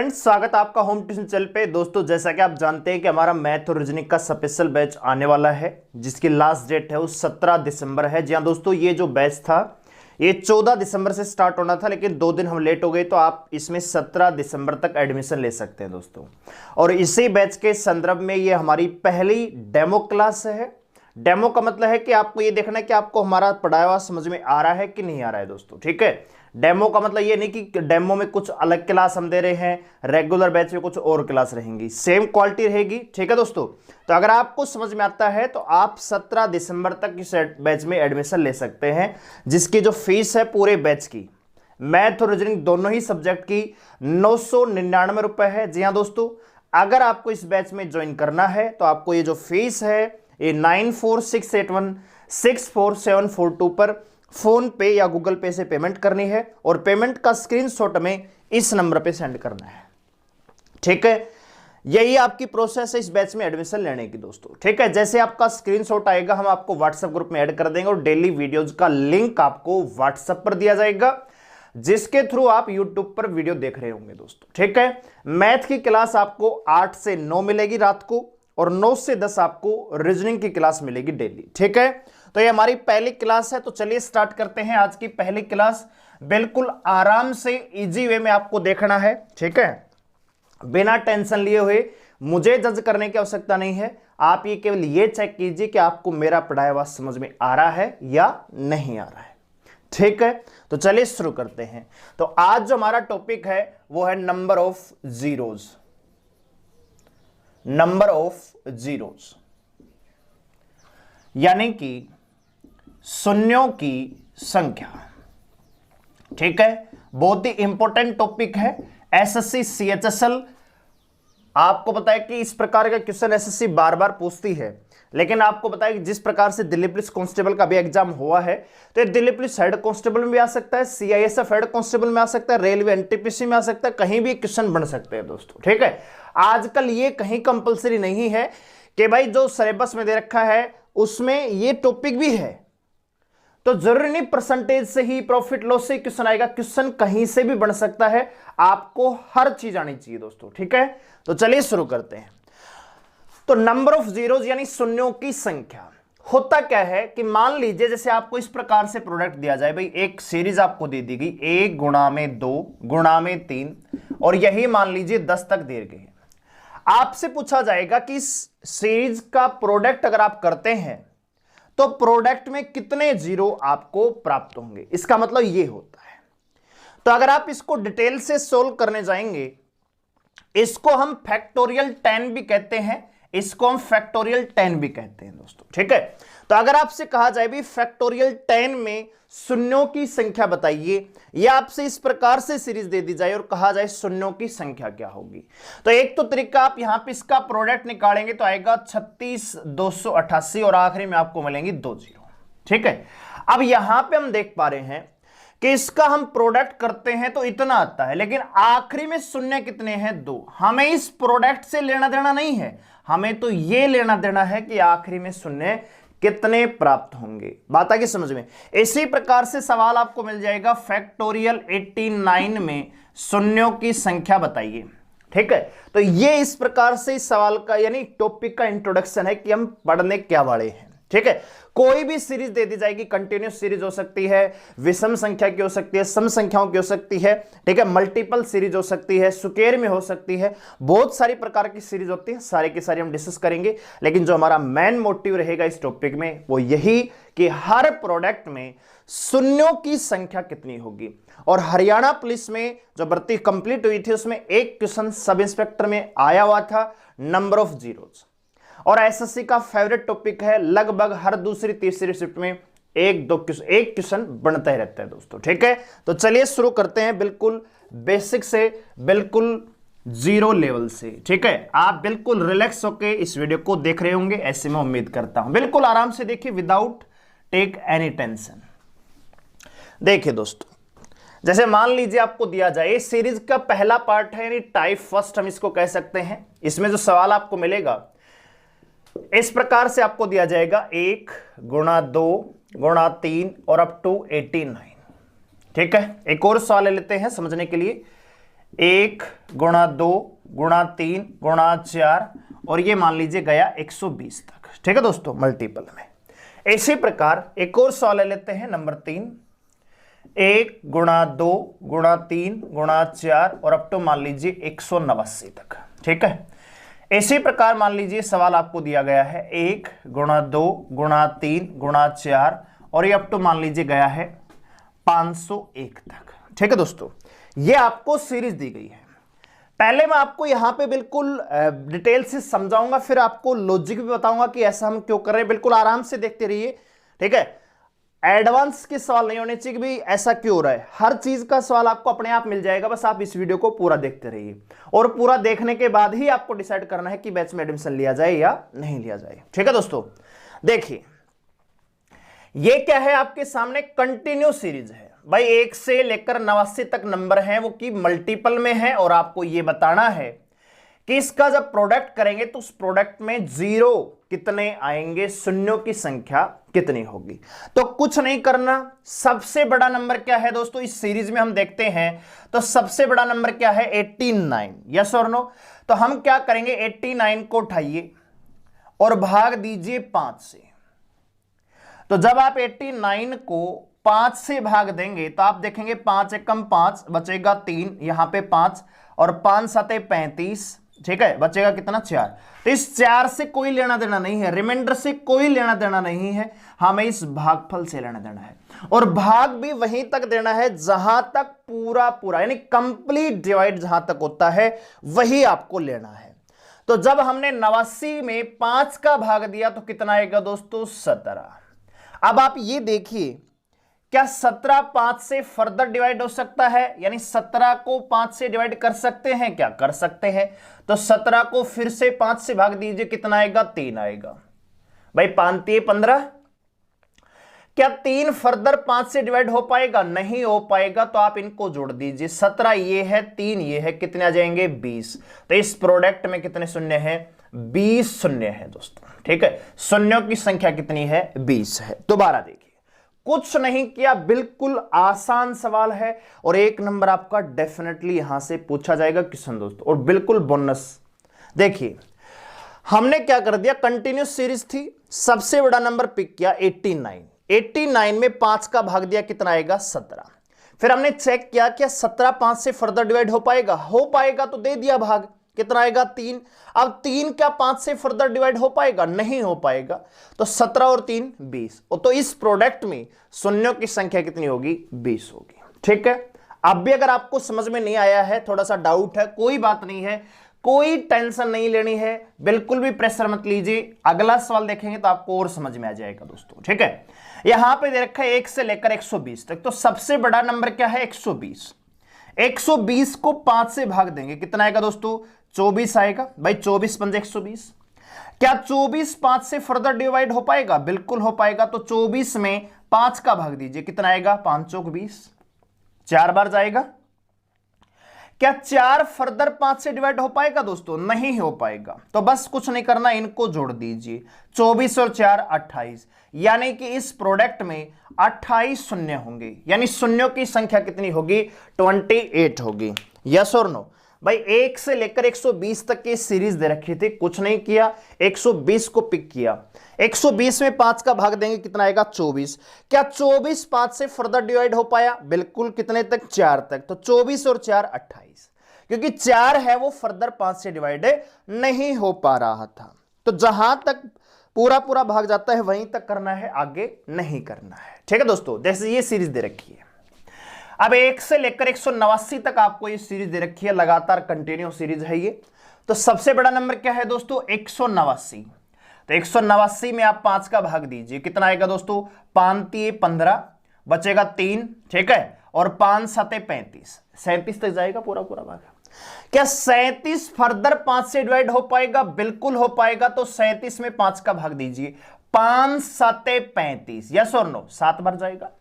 Friends, स्वागत है आपका होम ट्यूशन चैनल पे। दोस्तों, जैसा कि आप जानते हैं कि हमारा मैथ और रीजनिंग का स्पेशल बैच आने वाला है, जिसकी लास्ट डेट है वो 17 दिसंबर है। जी हाँ दोस्तों, ये जो बैच था ये 14 दिसंबर से स्टार्ट होना था, लेकिन 2 दिन हम लेट हो गए, तो आप इसमें 17 दिसंबर तक एडमिशन ले सकते हैं दोस्तों। और इसी बैच के संदर्भ में ये हमारी पहली डेमो क्लास है। डेमो का मतलब है कि आपको ये देखना है कि आपको हमारा पढ़ाया हुआ समझ में आ रहा है कि नहीं आ रहा है दोस्तों। ठीक है, डेमो का मतलब ये नहीं कि डेमो में कुछ अलग क्लास हम दे रहे हैं, रेगुलर बैच में कुछ और क्लास रहेंगी, सेम क्वालिटी रहेगी। ठीक है दोस्तों, तो अगर आपको समझ में आता है तो आप 17 दिसंबर तक इस बैच में एडमिशन ले सकते हैं, जिसकी जो फीस है पूरे बैच की, मैथ और रीजनिंग दोनों ही सब्जेक्ट की 999 रुपए है। जी हाँ दोस्तों, अगर आपको इस बैच में ज्वाइन करना है तो आपको ये जो फीस है ये 9468164742 पर फोन पे या गूगल पे से पेमेंट करनी है, और पेमेंट का स्क्रीनशॉट में इस नंबर पे सेंड करना है। ठीक है, यही आपकी प्रोसेस है इस बैच में एडमिशन लेने की दोस्तों। ठीक है, जैसे आपका स्क्रीनशॉट आएगा हम आपको व्हाट्सएप ग्रुप में ऐड कर देंगे, और डेली वीडियोज का लिंक आपको व्हाट्सएप पर दिया जाएगा, जिसके थ्रू आप यूट्यूब पर वीडियो देख रहे होंगे दोस्तों। ठीक है, मैथ की क्लास आपको 8 से 9 मिलेगी रात को, और 9 से 10 आपको रीजनिंग की क्लास मिलेगी डेली। ठीक है, तो ये हमारी पहली क्लास है, तो चलिए स्टार्ट करते हैं आज की पहली क्लास। बिल्कुल आराम से इजी वे में आपको देखना है। ठीक है, बिना टेंशन लिए हुए, मुझे जज करने की आवश्यकता नहीं है, आप ये केवल ये चेक कीजिए कि आपको मेरा पढ़ाया हुआ समझ में आ रहा है या नहीं आ रहा है। ठीक है, तो चलिए शुरू करते हैं। तो आज जो हमारा टॉपिक है वो है number of zeros. Number of zeros यानी कि शून्यों की संख्या। ठीक है, बहुत ही इंपॉर्टेंट टॉपिक है। एसएससी सीएचएसएल, आपको पता है कि इस प्रकार का क्वेश्चन एसएससी बार बार पूछती है, लेकिन आपको पता है कि जिस प्रकार से दिल्ली पुलिस कांस्टेबल का भी एग्जाम हुआ है, तो दिल्ली पुलिस हेड कांस्टेबल में भी आ सकता है, सीआईएसएफ हेड कांस्टेबल में आ सकता है, रेलवे एनटीपीसी में आ सकता है, कहीं भी क्वेश्चन बन सकते हैं दोस्तों। ठीक है, आजकल ये कहीं कंपलसरी नहीं है कि भाई जो सिलेबस में दे रखा है उसमें ये टॉपिक भी है, तो जरूरी नहीं परसेंटेज से ही, प्रॉफिट लॉस से क्वेश्चन आएगा। क्वेश्चन कहीं से भी बन सकता है, आपको हर चीज आनी चाहिए दोस्तों। ठीक है, तो चलिए शुरू करते हैं। तो नंबर ऑफ जीरोज यानी शून्यों की संख्या। होता क्या है कि मान लीजिए जैसे आपको इस प्रकार से प्रोडक्ट दिया जाए, भाई एक सीरीज आपको दे दी गई 1 गुणा में 2 गुणा में 3, और यही मान लीजिए 10 तक दे गई है। आपसे पूछा जाएगा कि इस सीरीज का प्रोडक्ट अगर आप करते हैं तो प्रोडक्ट में कितने जीरो आपको प्राप्त होंगे। इसका मतलब यह होता है, तो अगर आप इसको डिटेल से सोल्व करने जाएंगे, इसको हम फैक्टोरियल 10 भी कहते हैं, इसको हम फैक्टोरियल 10 भी कहते हैं दोस्तों। ठीक है, तो अगर आपसे कहा जाए भी फैक्टोरियल 10 में शून्यों की संख्या बताइए, या आपसे इस प्रकार से सीरीज दे दी जाए और कहा जाए शून्यों की संख्या क्या होगी, तो एक तो तरीका, आप यहां पे इसका प्रोडक्ट निकालेंगे तो आएगा 36,288, और आखिरी में आपको मिलेंगी 2 जीरो। ठीक है, अब यहां पे हम देख पा रहे हैं कि इसका हम प्रोडक्ट करते हैं तो इतना आता है, लेकिन आखिरी में शून्य कितने हैं? 2। हमें इस प्रोडक्ट से लेना देना नहीं है, हमें तो यह लेना देना है कि आखिरी में शून्य कितने प्राप्त होंगे। बात आ गई समझ में? इसी प्रकार से सवाल आपको मिल जाएगा फैक्टोरियल 89 में शून्यों की संख्या बताइए। ठीक है, तो ये इस प्रकार से इस सवाल का यानी टॉपिक का इंट्रोडक्शन है कि हम पढ़ने क्या वाले हैं। ठीक है, कोई भी सीरीज दे दी जाएगी, कंटिन्यूस सीरीज हो सकती है, विषम संख्या की हो सकती है, सम संख्याओं की हो सकती है, ठीक है, मल्टीपल सीरीज हो सकती है, स्क्वायर में हो सकती है, बहुत सारी प्रकार की सीरीज होती है, सारे की सारी हम डिस्कस करेंगे। लेकिन जो हमारा मेन मोटिव रहेगा इस टॉपिक में वो यही कि हर प्रोडक्ट में शून्यों की संख्या कितनी होगी। और हरियाणा पुलिस में जो भर्ती कंप्लीट हुई थी उसमें एक क्वेश्चन सब इंस्पेक्टर में आया हुआ था, नंबर ऑफ जीरोज, और एसएससी का फेवरेट टॉपिक है। लगभग हर दूसरी तीसरी शिफ्ट में एक क्वेश्चन बनता ही रहता है दोस्तों। ठीक है, तो चलिए शुरू करते हैं बिल्कुल बेसिक से, बिल्कुल जीरो लेवल से। ठीक है, आप बिल्कुल रिलैक्स होकर इस वीडियो को देख रहे होंगे, ऐसे मैं उम्मीद करता हूं। बिल्कुल आराम से देखिए, विदाउट टेक एनी टेंशन। देखिए दोस्तों, जैसे मान लीजिए आपको दिया जाए सीरीज का पहला पार्ट है, यानी टाइप फर्स्ट हम इसको कह सकते हैं। इसमें जो सवाल आपको मिलेगा इस प्रकार से आपको दिया जाएगा 1 गुणा 2 गुणा 3 और अप टू 89। ठीक है, एक और सवाल ले लेते हैं समझने के लिए। 1 गुणा 2 गुणा 3 गुणा 4 और ये मान लीजिए गया 120 तक। ठीक है दोस्तों, मल्टीपल में। इसी प्रकार एक और सवाल ले लेते हैं नंबर 3, 1 गुणा 2 गुणा 3 गुणा 4 और अप टू मान लीजिए 189 तक। ठीक है, इसी प्रकार मान लीजिए सवाल आपको दिया गया है 1 गुणा 2 गुणा 3 गुणा 4 और ये अप टू मान लीजिए गया है 501 तक। ठीक है दोस्तों, ये आपको सीरीज दी गई है। पहले मैं आपको यहां पे बिल्कुल डिटेल से समझाऊंगा, फिर आपको लॉजिक भी बताऊंगा कि ऐसा हम क्यों कर रहे हैं। बिल्कुल आराम से देखते रहिए। ठीक है, एडवांस के सवाल नहीं होने चाहिए कि भाई ऐसा क्यों हो रहा है। हर चीज का सवाल आपको अपने आप मिल जाएगा, बस आप इस वीडियो को पूरा देखते रहिए और पूरा देखने के बाद ही आपको डिसाइड करना है कि बैच में एडमिशन लिया जाए या नहीं लिया जाए। ठीक है दोस्तों, देखिए ये क्या है आपके सामने, कंटिन्यू सीरीज है भाई। 1 से लेकर 89 तक नंबर हैं वो कि मल्टीपल में है और आपको ये बताना है कि इसका जब प्रोडक्ट करेंगे तो उस प्रोडक्ट में जीरो कितने आएंगे, शून्यों की संख्या कितनी होगी। तो कुछ नहीं करना, सबसे बड़ा नंबर क्या है दोस्तों इस सीरीज में हम देखते हैं तो सबसे बड़ा नंबर क्या है 89। यस और नो? तो हम क्या करेंगे, 89 को उठाइए और भाग दीजिए 5 से। तो जब आप 89 को 5 से भाग देंगे तो आप देखेंगे 5 एकम 5 बचेगा 3, यहां पे 5 और 5 7 35। ठीक है, बचेगा कितना 4। तो इस 4 से कोई लेना देना नहीं है, रिमाइंडर से कोई लेना देना नहीं है, हमें इस भागफल से लेना देना है और भाग भी वहीं तक देना है जहां तक पूरा यानी कंप्लीट डिवाइड जहां तक होता है वही आपको लेना है। तो जब हमने 89 में 5 का भाग दिया तो कितना आएगा दोस्तों 17। अब आप ये देखिए, क्या 17 5 से फर्दर डिवाइड हो सकता है, यानी 17 को 5 से डिवाइड कर सकते हैं क्या, कर सकते हैं। तो 17 को फिर से 5 से भाग दीजिए, कितना आएगा 3 आएगा भाई, 5 3 15। क्या 3 फर्दर 5 से डिवाइड हो पाएगा, नहीं हो पाएगा। तो आप इनको जोड़ दीजिए, 17 ये है 3 ये है, कितने आ जाएंगे 20। तो इस प्रोडक्ट में कितने शून्य है, 20 शून्य है दोस्तों। ठीक है, शून्यों की संख्या कितनी है 20 है। दोबारा देखिए, कुछ नहीं किया, बिल्कुल आसान सवाल है और 1 नंबर आपका डेफिनेटली यहां से पूछा जाएगा क्वेश्चन दोस्तों, और बिल्कुल बोनस। देखिए हमने क्या कर दिया, कंटिन्यूस सीरीज थी, सबसे बड़ा नंबर पिक किया 89। 89 में 5 का भाग दिया, कितना आएगा 17। फिर हमने चेक किया क्या 17 5 से फर्दर डिवाइड हो पाएगा, हो पाएगा तो दे दिया भाग, कितना आएगा 3। अब 3 क्या 5 से फर्दर डिवाइड हो पाएगा, नहीं हो पाएगा। तो 17 और 3 20। तो इस प्रोडक्ट में शून्यों की संख्या कितनी होगी 20 होगी। ठीक है, अब भी अगर आपको समझ में नहीं आया है, थोड़ा सा डाउट है, कोई बात नहीं है, कोई टेंशन नहीं लेनी है, बिल्कुल भी प्रेशर मत लीजिए। अगला सवाल देखेंगे तो आपको और समझ में आ जाएगा दोस्तों। ठीक है, यहां पे दे रखा है 1 से लेकर 120 तक। तो सबसे बड़ा नंबर क्या है 120। 120 को 5 से भाग देंगे, कितना आएगा दोस्तों 24 आएगा भाई, 24 पंजे 120। क्या 24 5 से फर्दर डिवाइड हो पाएगा, बिल्कुल हो पाएगा। तो 24 में 5 का भाग दीजिए, कितना आएगा 5 चौक 20, 4 बार जाएगा। क्या 4 फर्दर 5 से डिवाइड हो पाएगा दोस्तों, नहीं हो पाएगा। तो बस कुछ नहीं करना, इनको जोड़ दीजिए, 24 और 4 28, यानी कि इस प्रोडक्ट में 28 शून्य होंगे, यानी शून्यों की संख्या कितनी होगी 28 होगी। यस और नो भाई, 1 से लेकर 120 तक की सीरीज दे रखी थी, कुछ नहीं किया, 120 को पिक किया। 120 में 5 का भाग देंगे, कितना आएगा 24। क्या 24 5 से फर्दर डिवाइड हो पाया, बिल्कुल, कितने तक 4 तक। तो 24 और 4 28, क्योंकि 4 है वो फर्दर 5 से डिवाइड नहीं हो पा रहा था। तो जहां तक पूरा भाग जाता है वहीं तक करना है, आगे नहीं करना है। ठीक है दोस्तों, जैसे ये सीरीज दे रखी है। अब 1 से लेकर 189 तक आपको ये सीरीज दे रखी है, लगातार कंटिन्यू सीरीज है ये। तो सबसे बड़ा नंबर क्या है दोस्तों 189। तो 189 में आप 5 का भाग दीजिए, कितना आएगा दोस्तों 5 3 15, बचेगा 3। ठीक है, और 5 7 35, 37 तक जाएगा पूरा भाग। क्या 37 फर्दर 5 से डिवाइड हो पाएगा, बिल्कुल हो पाएगा। तो 37 में 5 का भाग दीजिए, 5 7 35, यस और नो, 7 बार जाएगा।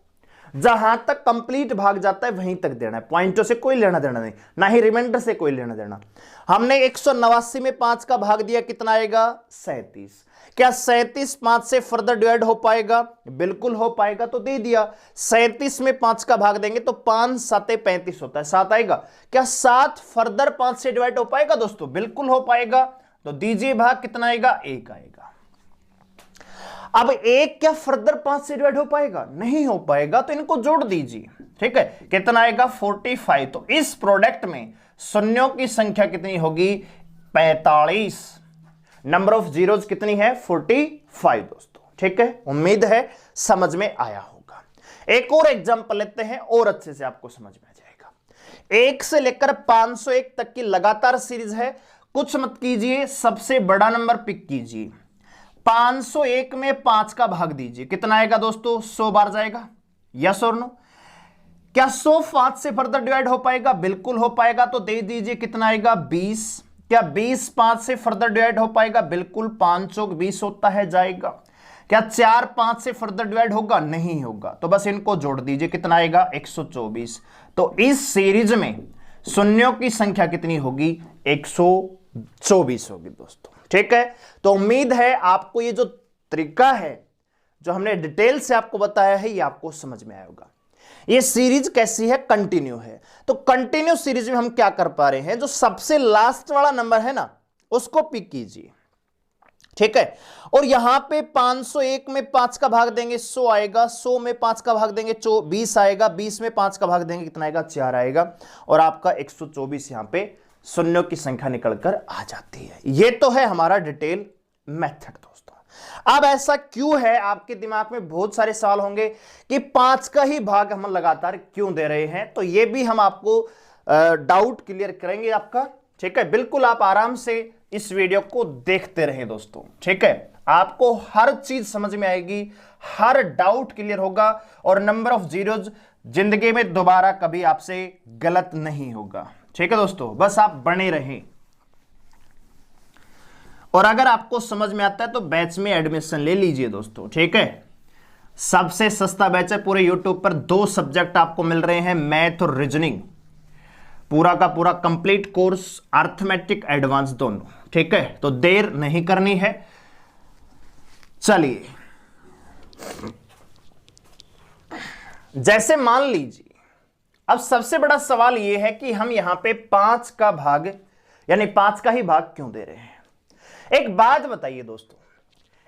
जहां तक कंप्लीट भाग जाता है वहीं तक देना है, पॉइंटों से कोई लेना देना नहीं, ना ही रिमाइंडर से कोई लेना देना। हमने 189 में 5 का भाग दिया, कितना आएगा 37। क्या 37 5 से फर्दर डिवाइड हो पाएगा? बिल्कुल हो पाएगा, तो दे दिया। 37 में 5 का भाग देंगे तो 5 7 35 होता है, 7 आएगा। क्या 7 फर्दर 5 से डिवाइड हो पाएगा दोस्तों? बिल्कुल हो पाएगा, तो दीजिए भाग, कितना आएगा 1 आएगा। अब 1 क्या फर्दर 5 से डिवाइड हो पाएगा? नहीं हो पाएगा, तो इनको जोड़ दीजिए, ठीक है, कितना आएगा 45। तो इस प्रोडक्ट में शून्यों की संख्या कितनी होगी? 45। नंबर ऑफ जीरोज कितनी है? 45 दोस्तों, ठीक है। उम्मीद है समझ में आया होगा। एक और एग्जांपल लेते हैं और अच्छे से आपको समझ में आ जाएगा। 1 से लेकर 501 तक की लगातार सीरीज है, कुछ मत कीजिए, सबसे बड़ा नंबर पिक कीजिए। 501 में 5 का भाग दीजिए, कितना आएगा दोस्तों? 100 बार जाएगा, यस और नो? क्या 100 5 से फर्दर डिवाइड हो पाएगा? बिल्कुल हो पाएगा, तो दे दीजिए, कितना आएगा 20। क्या 20 5 से फर्दर डिवाइड हो पाएगा? बिल्कुल, 5 चौक 20 होता है, जाएगा। क्या 4 5 से फर्दर डिवाइड होगा? नहीं होगा, तो बस इनको जोड़ दीजिए, कितना आएगा 124। तो इस सीरीज में शून्यों की संख्या कितनी होगी? 124 होगी दोस्तों, ठीक है। तो उम्मीद है आपको ये जो तरीका है, जो हमने डिटेल से आपको बताया है, ये आपको समझ में आया होगा। ये सीरीज कैसी है? कंटिन्यू है। तो कंटिन्यू सीरीज में हम क्या कर पा रहे हैं? जो सबसे लास्ट वाला नंबर है ना, उसको पिक कीजिए, ठीक है। और यहां पे 501 में 5 का भाग देंगे, 100 आएगा। 100 में 5 का भाग देंगे, 20 आएगा। 20 में 5 का भाग देंगे, कितना आएगा? 4 आएगा। और आपका 124 यहां पे शून्यों की संख्या निकलकर आ जाती है। यह तो है हमारा डिटेल मेथड दोस्तों। अब ऐसा क्यों है? आपके दिमाग में बहुत सारे सवाल होंगे कि 5 का ही भाग हम लगातार क्यों दे रहे हैं, तो यह भी हम आपको डाउट क्लियर करेंगे आपका, ठीक है। बिल्कुल आप आराम से इस वीडियो को देखते रहें दोस्तों, ठीक है। आपको हर चीज समझ में आएगी, हर डाउट क्लियर होगा, और नंबर ऑफ जीरोज जिंदगी में दोबारा कभी आपसे गलत नहीं होगा, ठीक है दोस्तों। बस आप बने रहें, और अगर आपको समझ में आता है तो बैच में एडमिशन ले लीजिए दोस्तों, ठीक है। सबसे सस्ता बैच है पूरे यूट्यूब पर। 2 सब्जेक्ट आपको मिल रहे हैं, मैथ और रीजनिंग, पूरा का पूरा कंप्लीट कोर्स, अर्थमेटिक एडवांस दोनों, ठीक है। तो देर नहीं करनी है, चलिए। जैसे मान लीजिए, अब सबसे बड़ा सवाल यह है कि हम यहां पे 5 का भाग, यानी 5 का ही भाग क्यों दे रहे हैं। एक बात बताइए दोस्तों,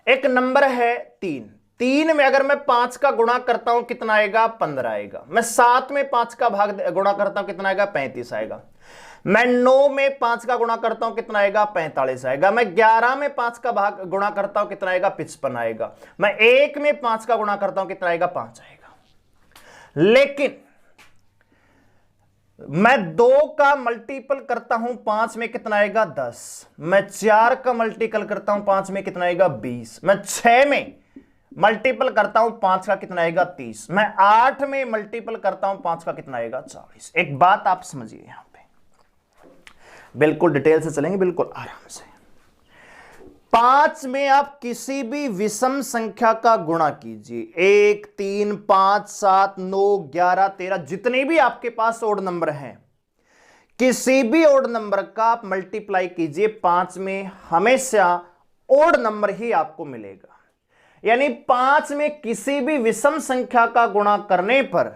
एक नंबर है 3। 3 में अगर मैं 5 का गुणा करता हूं, कितना आएगा? 15 आएगा। मैं 7 में 5 का भाग गुणा करता हूं, कितना आएगा? 35 आएगा। मैं 9 में 5 का गुणा करता हूं, कितना आएगा? 45 आएगा। मैं 11 में 5 का भाग गुणा करता हूं, कितना आएगा? 55 आएगा। मैं 1 में 5 का गुणा करता हूं, कितना आएगा? 5 आएगा। लेकिन मैं 2 का मल्टीपल करता हूं 5 में, कितना आएगा? 10। मैं 4 का मल्टीपल करता हूं 5 में, कितना आएगा? 20। मैं 6 में मल्टीपल करता हूं 5 का, कितना आएगा? 30। मैं 8 में मल्टीपल करता हूं 5 का, कितना आएगा? 40। एक बात आप समझिए, यहां पे बिल्कुल डिटेल से चलेंगे, बिल्कुल आराम से। 5 में आप किसी भी विषम संख्या का गुणा कीजिए, 1 3 5 7 9 11 13, जितने भी आपके पास ओड नंबर हैं, किसी भी ओड नंबर का आप मल्टीप्लाई कीजिए 5 में, हमेशा ओड नंबर ही आपको मिलेगा। यानी 5 में किसी भी विषम संख्या का गुणा करने पर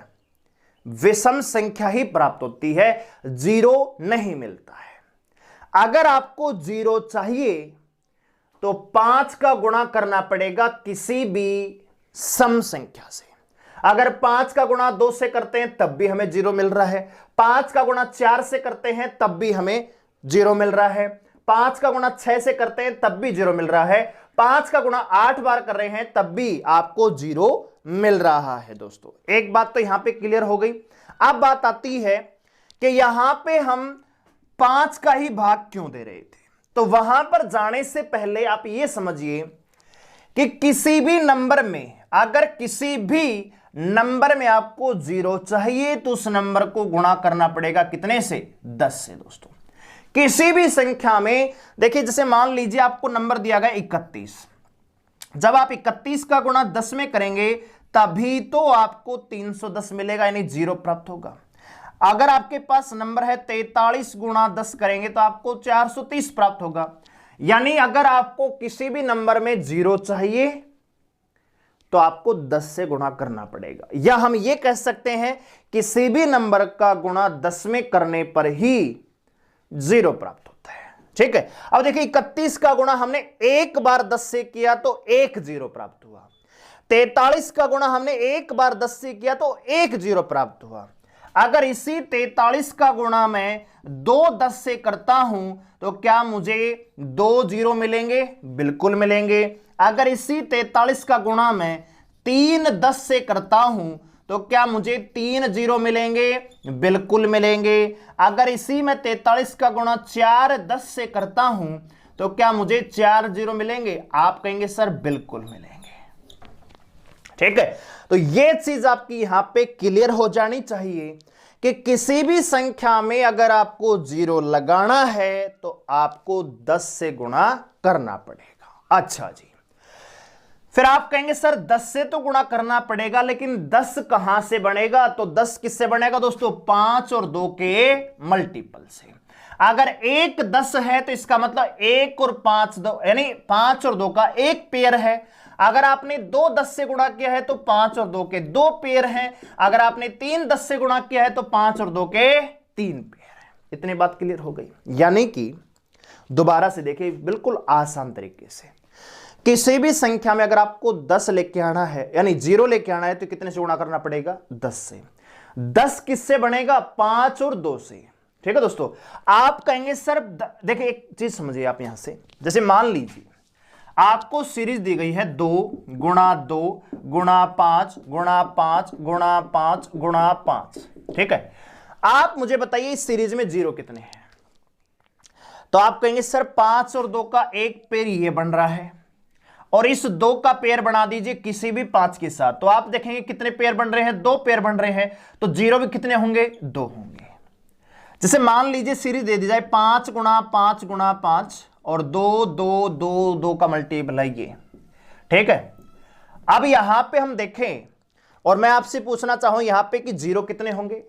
विषम संख्या ही प्राप्त होती है, 0 नहीं मिलता है। अगर आपको 0 चाहिए तो 5 का गुणा करना पड़ेगा किसी भी सम संख्या से। अगर 5 का गुणा 2 से करते हैं तब भी हमें 0 मिल रहा है, 5 का गुणा 4 से करते हैं तब भी हमें 0 मिल रहा है, 5 का गुणा 6 से करते हैं तब भी 0 मिल रहा है, 5 का गुणा 8 बार कर रहे हैं तब भी आपको 0 मिल रहा है दोस्तों। एक बात तो यहां पे क्लियर हो गई। अब बात आती है कि यहां पे हम 5 का ही भाग क्यों दे रहे थे। तो वहां पर जाने से पहले आप यह समझिए कि किसी भी नंबर में, अगर किसी भी नंबर में आपको 0 चाहिए तो उस नंबर को गुणा करना पड़ेगा कितने से? 10 से दोस्तों। किसी भी संख्या में देखिए, जैसे मान लीजिए आपको नंबर दिया गया 31, जब आप 31 का गुणा 10 में करेंगे तभी तो आपको 310 मिलेगा, यानी 0 प्राप्त होगा। अगर आपके पास नंबर है 43 गुणा 10 करेंगे तो आपको 430 प्राप्त होगा। यानी अगर आपको किसी भी नंबर में 0 चाहिए तो आपको 10 से गुणा करना पड़ेगा, या हम यह कह सकते हैं किसी भी नंबर का गुणा 10 में करने पर ही 0 प्राप्त होता है। ठीक है, अब देखिए 31 का गुणा हमने एक बार 10 से किया तो 1 0 प्राप्त हुआ। 43 का गुणा हमने एक बार 10 से किया तो 1 0 प्राप्त हुआ। अगर इसी 43 का गुणा मैं 2 10 से करता हूं तो क्या मुझे 2 0 मिलेंगे? बिल्कुल मिलेंगे। अगर इसी 43 का गुणा मैं 3 10 से करता हूं तो क्या मुझे 3 0 मिलेंगे? बिल्कुल मिलेंगे। अगर इसी में 43 का गुणा 4 10 से करता हूं तो क्या मुझे 4 0 मिलेंगे? आप कहेंगे सर बिल्कुल मिलेंगे। ठीक है, तो यह चीज आपकी यहां पे क्लियर हो जानी चाहिए कि किसी भी संख्या में अगर आपको 0 लगाना है तो आपको 10 से गुणा करना पड़ेगा। अच्छा जी, फिर आप कहेंगे सर 10 से तो गुणा करना पड़ेगा, लेकिन 10 कहां से बनेगा? तो 10 किससे बनेगा दोस्तों? 5 और 2 के मल्टीपल से। अगर 1 10 है तो इसका मतलब 1 और 5 2, यानी 5 और 2 का एक पेयर है। अगर आपने 2 10 से गुणा किया है तो 5 और 2 के 2 पेयर हैं। अगर आपने 3 10 से गुणा किया है तो 5 और 2 के 3 पेयर हैं। इतनी बात क्लियर हो गई। यानी कि दोबारा से देखिए बिल्कुल आसान तरीके से, किसी भी संख्या में अगर आपको 10 लेके आना है, यानी 0 लेके आना है, तो कितने से गुणा करना पड़ेगा? 10 से। 10 किससे बनेगा? 5 और 2 से। ठीक है दोस्तों, आप कहेंगे सर देखिए एक चीज समझिए आप यहां से, जैसे मान लीजिए आपको सीरीज दी गई है 2 गुणा 2 गुणा 5 गुणा 5 गुणा 5 गुणा 5। ठीक है, आप मुझे बताइए इस सीरीज में 0 कितने हैं? तो आप कहेंगे सर 5 और 2 का एक पेयर ये बन रहा है, और इस 2 का पेयर बना दीजिए किसी भी 5 के साथ, तो आप देखेंगे कितने पेयर बन रहे हैं? 2 पेयर बन रहे हैं। तो 0 भी कितने होंगे? 2 होंगे। जैसे मान लीजिए सीरीज दे दी जाए 5 गुणा 5 गुणा 5 और 2 2 2 2 का मल्टीप्लाई ये। ठीक है, अब यहां पे हम देखें और मैं आपसे पूछना चाहूं यहां पे कि 0 कितने होंगे?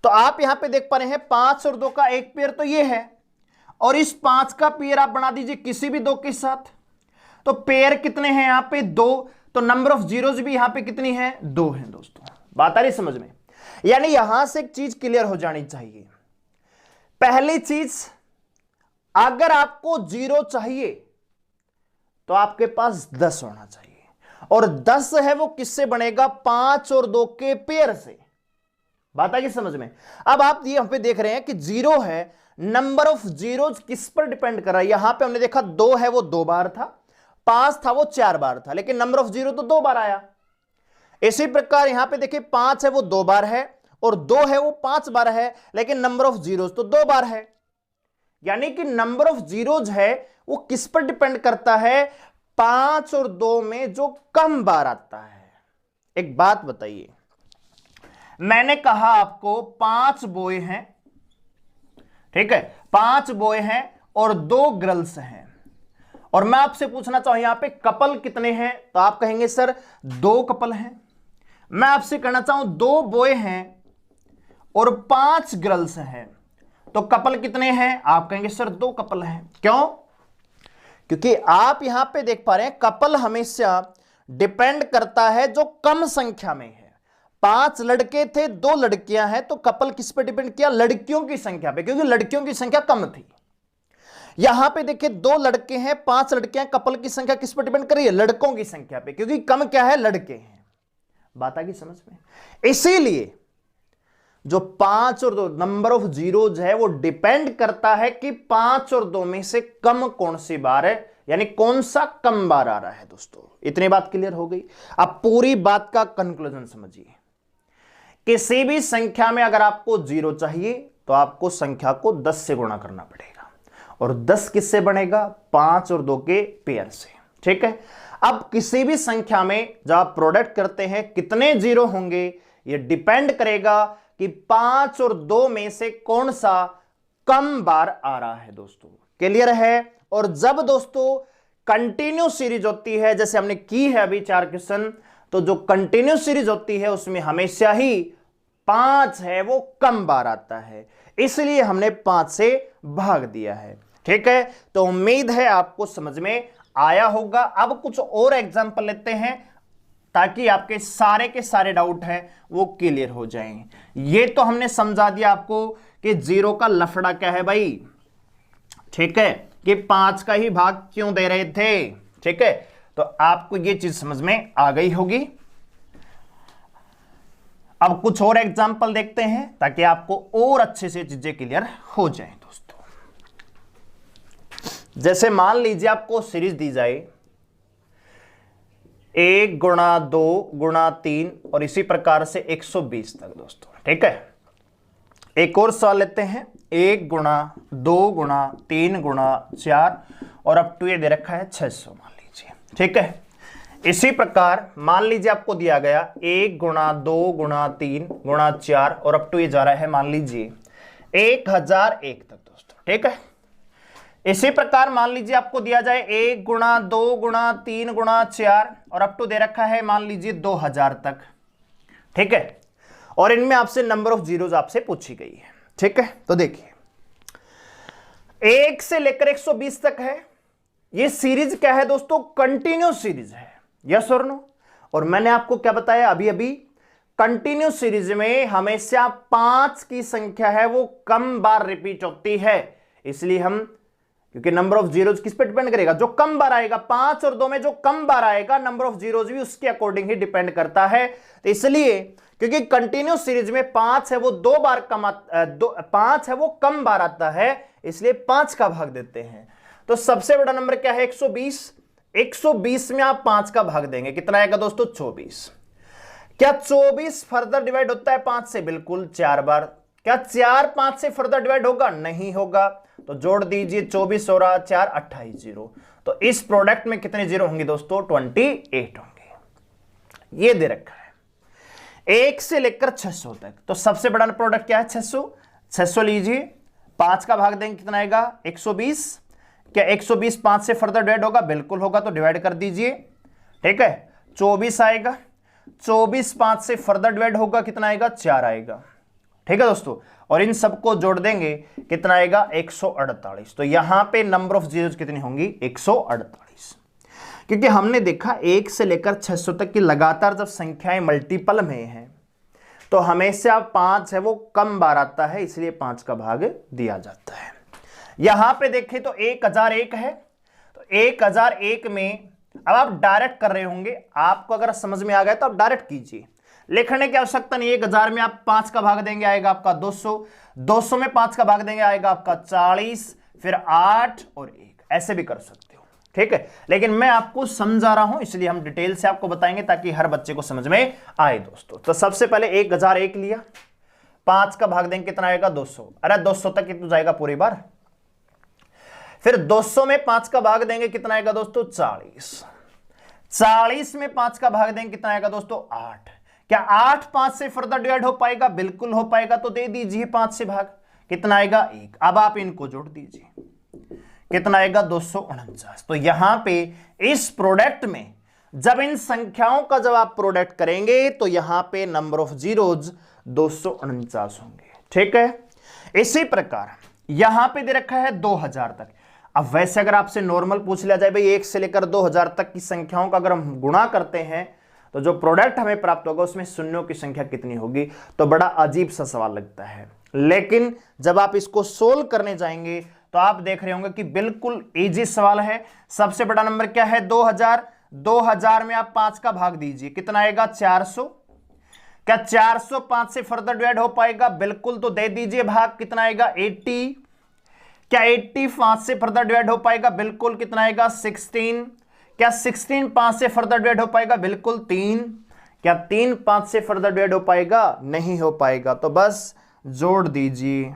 तो आप यहां पे देख पा रहे हैं 5 और 2 का एक पेयर तो ये है, और इस 5 का पेयर आप बना दीजिए किसी भी 2 के साथ, तो पेयर कितने हैं यहां पे? 2। तो नंबर ऑफ जीरोज भी यहां पे कितनी है? 2 है दोस्तों। बात आ रही समझ में? यानी यहां से एक चीज क्लियर हो जानी चाहिए। पहली चीज, अगर आपको 0 चाहिए तो आपके पास 10 होना चाहिए, और 10 है वो किससे बनेगा? 5 और 2 के पेयर से। बात आ गई समझ में? अब आप ये यहां पे देख रहे हैं कि 0 है, नंबर ऑफ जीरोज किस पर डिपेंड कर रहा है? यहां पे हमने देखा 2 है वो 2 बार था, 5 था वो 4 बार था, लेकिन नंबर ऑफ जीरो तो 2 बार आया। इसी प्रकार यहां पे देखिए 5 है वो 2 बार है, और 2 है वो 5 बार है, लेकिन नंबर ऑफ जीरोज तो 2 बार है। यानी कि नंबर ऑफ जीरोज है वो किस पर डिपेंड करता है? 5 और 2 में जो कम बार आता है। एक बात बताइए, मैंने कहा आपको 5 बॉय हैं, ठीक है, 5 बॉय हैं और 2 गर्ल्स हैं, और मैं आपसे पूछना चाहूं यहां पे कपल कितने हैं? तो आप कहेंगे सर 2 कपल हैं। मैं आपसे कहना चाहूं 2 बॉय हैं और 5 गर्ल्स हैं, तो कपल कितने हैं? आप कहेंगे सर 2 कपल हैं। क्यों? क्योंकि आप यहां पे देख पा रहे हैं कपल हमेशा डिपेंड करता है जो कम संख्या में है। 5 लड़के थे 2 लड़कियां हैं, तो कपल किस पे डिपेंड किया? लड़कियों की संख्या पे, क्योंकि लड़कियों की संख्या कम थी। यहां पे देखिए 2 लड़के हैं 5 लड़कियां, कपल की संख्या किस पर डिपेंड कर रही है? लड़कों की संख्या पे, क्योंकि कम क्या है? लड़के हैं। बात आ गई समझ में? इसीलिए जो 5 और 2 नंबर ऑफ जीरोज है वो डिपेंड करता है कि 5 और 2 में से कम कौन सी बार है, यानी कौन सा कम बार आ रहा है दोस्तों। इतनी बात क्लियर हो गई। अब पूरी बात का कंक्लूजन समझिए। किसी भी संख्या में अगर आपको 0 चाहिए तो आपको संख्या को 10 से गुणा करना पड़ेगा, और 10 किससे बनेगा? 5 और 2 के पेयर से। ठीक है, अब किसी भी संख्या में जब आप प्रोडक्ट करते हैं कितने 0 होंगे, यह डिपेंड करेगा कि 5 और 2 में से कौन सा कम बार आ रहा है दोस्तों। क्लियर है? और जब दोस्तों कंटिन्यू सीरीज होती है, जैसे हमने की है अभी 4 क्वेश्चन, तो जो कंटिन्यूस सीरीज होती है उसमें हमेशा ही 5 है वो कम बार आता है, इसलिए हमने 5 से भाग दिया है। ठीक है, तो उम्मीद है आपको समझ में आया होगा। अब कुछ और एग्जांपल लेते हैं ताकि आपके सारे के सारे डाउट हैं वो क्लियर हो जाएं। ये तो हमने समझा दिया आपको कि जीरो का लफड़ा क्या है भाई। ठीक है, कि 5 का ही भाग क्यों दे रहे थे। ठीक है, तो आपको ये चीज समझ में आ गई होगी। अब कुछ और एग्जांपल देखते हैं ताकि आपको और अच्छे से चीजें क्लियर हो जाएं दोस्तों। जैसे मान लीजिए आपको सीरीज दी जाए 1 गुणा 2 गुणा 3 और इसी प्रकार से 120 तक दोस्तों। ठीक है, एक और सवाल लेते हैं 1 गुणा 2 गुणा 3 गुणा 4 और अब टू ये दे रखा है 600 मान लीजिए। ठीक है, इसी प्रकार मान लीजिए आपको दिया गया 1 गुणा 2 गुणा 3 गुणा 4 और अब टू ये जा रहा है मान लीजिए 1001 तक दोस्तों। ठीक है, इसी प्रकार मान लीजिए आपको दिया जाए 1 गुणा 2 गुणा 3 गुणा 4 और अब टू दे रखा है मान लीजिए 2000 तक। ठीक है, और इनमें आपसे नंबर ऑफ जीरोज आपसे पूछी गई है। ठीक है, तो देखिए 1 से लेकर 120 तक है। ये सीरीज क्या है दोस्तों? कंटिन्यूस सीरीज है। यस और नो? और मैंने आपको क्या बताया अभी अभी, कंटिन्यूस सीरीज में हमेशा 5 की संख्या है वो कम बार रिपीट होती है, इसलिए हम, क्योंकि नंबर ऑफ जीरोज किस पे डिपेंड करेगा? जो कम बार आएगा, 5 और 2 में जो कम बार आएगा नंबर ऑफ जीरोज भी उसके अकॉर्डिंग ही डिपेंड करता है। तो इसलिए क्योंकि कंटिन्यूस सीरीज में 5 है वो 2 बार कम 5 है वो कम बार आता है, इसलिए 5 का भाग देते हैं। तो सबसे बड़ा नंबर क्या है? 120। 120 में आप 5 का भाग देंगे, कितना आएगा दोस्तों? 24। क्या 24 फर्दर डिवाइड होता है 5 से? बिल्कुल 4 बार। क्या 4 5 से फर्दर डिवाइड होगा? नहीं होगा। तो जोड़ दीजिए 24 और 4 28 जीरो। तो इस प्रोडक्ट में कितने जीरो होंगे दोस्तों? 28 होंगे। ये दे रखा है 1 से लेकर 600 तक। तो सबसे बड़ा प्रोडक्ट क्या है? 600। 600 लीजिए, 5 का भाग देंगे, कितना आएगा? 120। क्या 120 5 से फर्दर डिवाइड होगा? बिल्कुल होगा, तो डिवाइड कर दीजिए। ठीक है, 24 आएगा। 24 5 से फर्दर डिवाइड होगा, कितना आएगा? 4 आएगा। ठीक है दोस्तों, और इन सबको जोड़ देंगे, कितना आएगा? 148। तो यहां पे नंबर ऑफ जीरोज कितनी होंगी? 148। क्योंकि हमने देखा 1 से लेकर 600 तक की लगातार जब संख्याएं मल्टीपल में हैं तो हमेशा 5 है वो कम बार आता है, इसलिए 5 का भाग दिया जाता है। यहां पे देखें तो 1001 है, तो 1001 में अब आप डायरेक्ट कर रहे होंगे, आपको अगर समझ में आ गया तो आप डायरेक्ट कीजिए, लिखने की आवश्यकता नहीं। 1000 में आप 5 का भाग देंगे, आएगा आपका 200। 200 में 5 का भाग देंगे, आएगा आपका 40, फिर 8 और 1, ऐसे भी कर सकते हो। ठीक है, लेकिन मैं आपको समझा रहा हूं इसलिए हम डिटेल से आपको बताएंगे ताकि हर बच्चे को समझ में आए दोस्तों। तो सबसे पहले 1001 लिया, 5 का भाग देंगे, कितना आएगा? 200। अरे 200 तक कितना जाएगा पूरी बार। फिर 200 में 5 का भाग देंगे, कितना आएगा दोस्तों? 40। 40 में 5 का भाग देंगे, कितना आएगा दोस्तों? 8। क्या 8 5 से फर्दर डिवाइड हो पाएगा? बिल्कुल हो पाएगा, तो दे दीजिए 5 से भाग, कितना आएगा? 1। अब आप इनको जोड़ दीजिए, कितना आएगा? 249। तो यहां पे इस प्रोडक्ट में जब इन संख्याओं का जब आप प्रोडक्ट करेंगे तो यहां पे नंबर ऑफ जीरोज 249 होंगे। ठीक है, इसी प्रकार यहां पे दे रखा है 2000 तक। अब वैसे अगर आपसे नॉर्मल पूछ लिया जाए भाई 1 से लेकर 2000 तक की संख्याओं का अगर हम गुणा करते हैं तो जो प्रोडक्ट हमें प्राप्त होगा उसमें शून्यों की संख्या कितनी होगी? तो बड़ा अजीब सा सवाल लगता है, लेकिन जब आप इसको सोल्व करने जाएंगे तो आप देख रहे होंगे कि बिल्कुल इजी सवाल है। सबसे बड़ा नंबर क्या है? 2000। 2000 में आप 5 का भाग दीजिए, कितना आएगा? 400। क्या 400 5 से फर्दर डिवाइड हो पाएगा? बिल्कुल, तो दे दीजिए भाग, कितना आएगा? 80। क्या 80 5 से फर्दर डिवाइड हो पाएगा? बिल्कुल, कितना आएगा? 16। क्या 16 5 से फर्दर डिवाइड हो पाएगा? बिल्कुल 3। क्या 3 5 से फर्दर डिवाइड हो पाएगा? नहीं हो पाएगा, तो बस जोड़ दीजिए।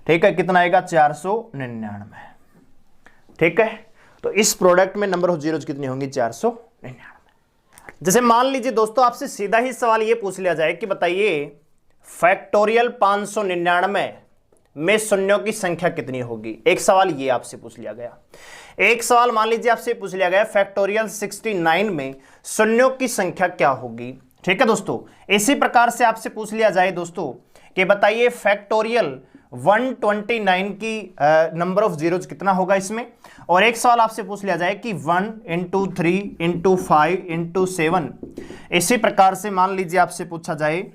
ठीक है, कितना आएगा? 499। ठीक है, तो इस प्रोडक्ट में नंबर ऑफ जीरोज कितनी होंगी? 499। जैसे मान लीजिए दोस्तों आपसे सीधा ही सवाल ये पूछ लिया जाए कि बताइए फैक्टोरियल 599 में शून्यों की संख्या कितनी होगी। एक सवाल ये आपसे पूछ लिया गया, एक सवाल मान लीजिए आपसे पूछ लिया गया फैक्टोरियल 69 में शून्यों की संख्या क्या होगी। ठीक है दोस्तों, इसी प्रकार से आपसे पूछ लिया जाए दोस्तों कि बताइए फैक्टोरियल 129 की नंबर ऑफ जीरोज कितना होगा इसमें। और एक सवाल आपसे पूछ लिया जाए कि 1 × 3 × 5 × 7, इसी प्रकार से मान लीजिए आपसे पूछा जाए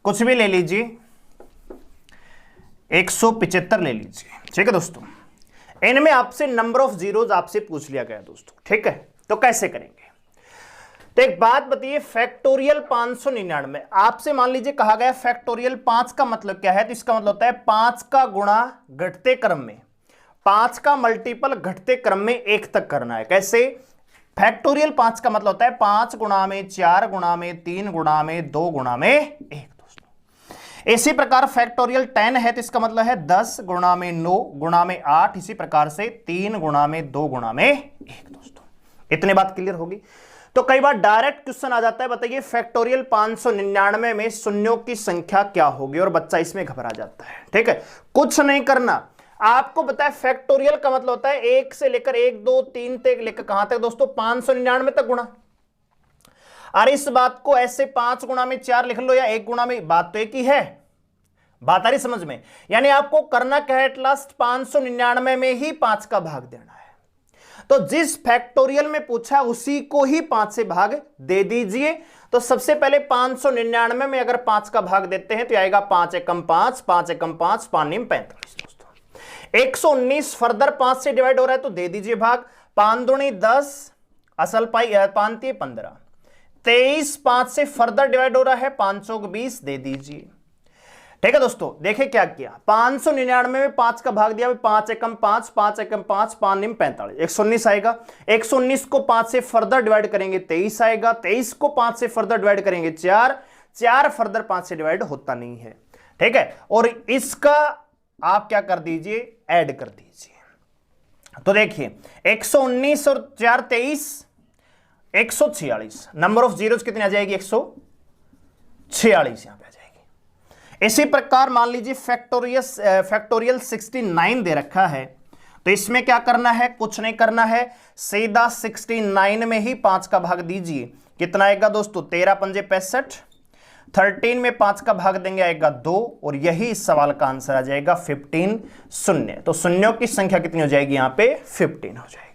कुछ भी ले लीजिए, 175 ले लीजिए। ठीक है दोस्तों, इनमें आपसे नंबर ऑफ जीरोज आपसे पूछ लिया गया दोस्तों। ठीक है, तो कैसे करेंगे। तो एक बात बताइए, फैक्टोरियल 599 आपसे मान लीजिए कहा गया फैक्टोरियल 5 का मतलब क्या है, तो इसका मतलब होता है 5 का गुणा घटते क्रम में, 5 का मल्टीपल घटते क्रम में 1 तक करना है। कैसे, फैक्टोरियल 5 का मतलब होता है 5 गुणा में 4 गुणा में 3 गुणा में 2 गुणा में 1 दोस्तों। इसी प्रकार फैक्टोरियल 10 है तो इसका मतलब है 10 गुणा में 9 गुणा में 8, इसी प्रकार से 3 गुणा में 2 गुणा में 1 दोस्तों। इतने बात क्लियर होगी। तो कई बार डायरेक्ट क्वेश्चन आ जाता है, बताइए फैक्टोरियल 599 में शून्यों की संख्या क्या होगी, और बच्चा इसमें घबरा जाता है। ठीक है, कुछ नहीं करना, आपको पता है फैक्टोरियल का मतलब होता है 1 से लेकर 1 2 3 तक लेकर कहां तक दोस्तों, 599 तक गुणा। और इस बात को ऐसे 5 गुणा में 4 लिख लो या 1 गुणा में, बात तो एक ही है। बात आ रही समझ में। यानी आपको करना क्या है, एट लास्ट 599 में ही 5 का भाग देना है। तो जिस फैक्टोरियल में पूछा उसी को ही 5 से भाग दे दीजिए। तो सबसे पहले 599 में अगर 5 का भाग देते हैं तो आएगा 5 एकम 5, 5 एकम 5, 5 निम 45 दोस्तों। 119 फर्दर 5 से डिवाइड हो रहा है तो दे दीजिए भाग। 5 दूनी 10, असल पाई 5 × 15, 23 5 से फर्दर डिवाइड हो रहा है, 5 चौक 20, दे दीजिए। ठीक है दोस्तों, देखिए क्या किया, 599 में 5 का भाग दिया, 5 एकम 5, 5 एकम 5, 5 निम 45, 119 आएगा। 119 को 5 से फर्दर डिवाइड करेंगे 23 आएगा। 23 को 5 से फर्दर डिवाइड करेंगे 4, 4 फर्दर 5 से डिवाइड होता नहीं है। ठीक है, और इसका आप क्या कर दीजिए, ऐड कर दीजिए। तो देखिए 119 और 4 23, 146, नंबर ऑफ जीरोज कितनी आ जाएगी, 146 यहां पे आ जाएगी। इसी प्रकार मान लीजिए फैक्टोरियल 69 दे रखा है, तो इसमें क्या करना है, कुछ नहीं करना है, सीधा 69 में ही 5 का भाग दीजिए। कितना आएगा दोस्तों, 13 पंजे 65, 13 में 5 का भाग देंगे आएगा 2, और यही इस सवाल का आंसर आ जाएगा 15 शून्य। तो शून्यों की संख्या कितनी हो जाएगी, यहां पे 15 हो जाएगी।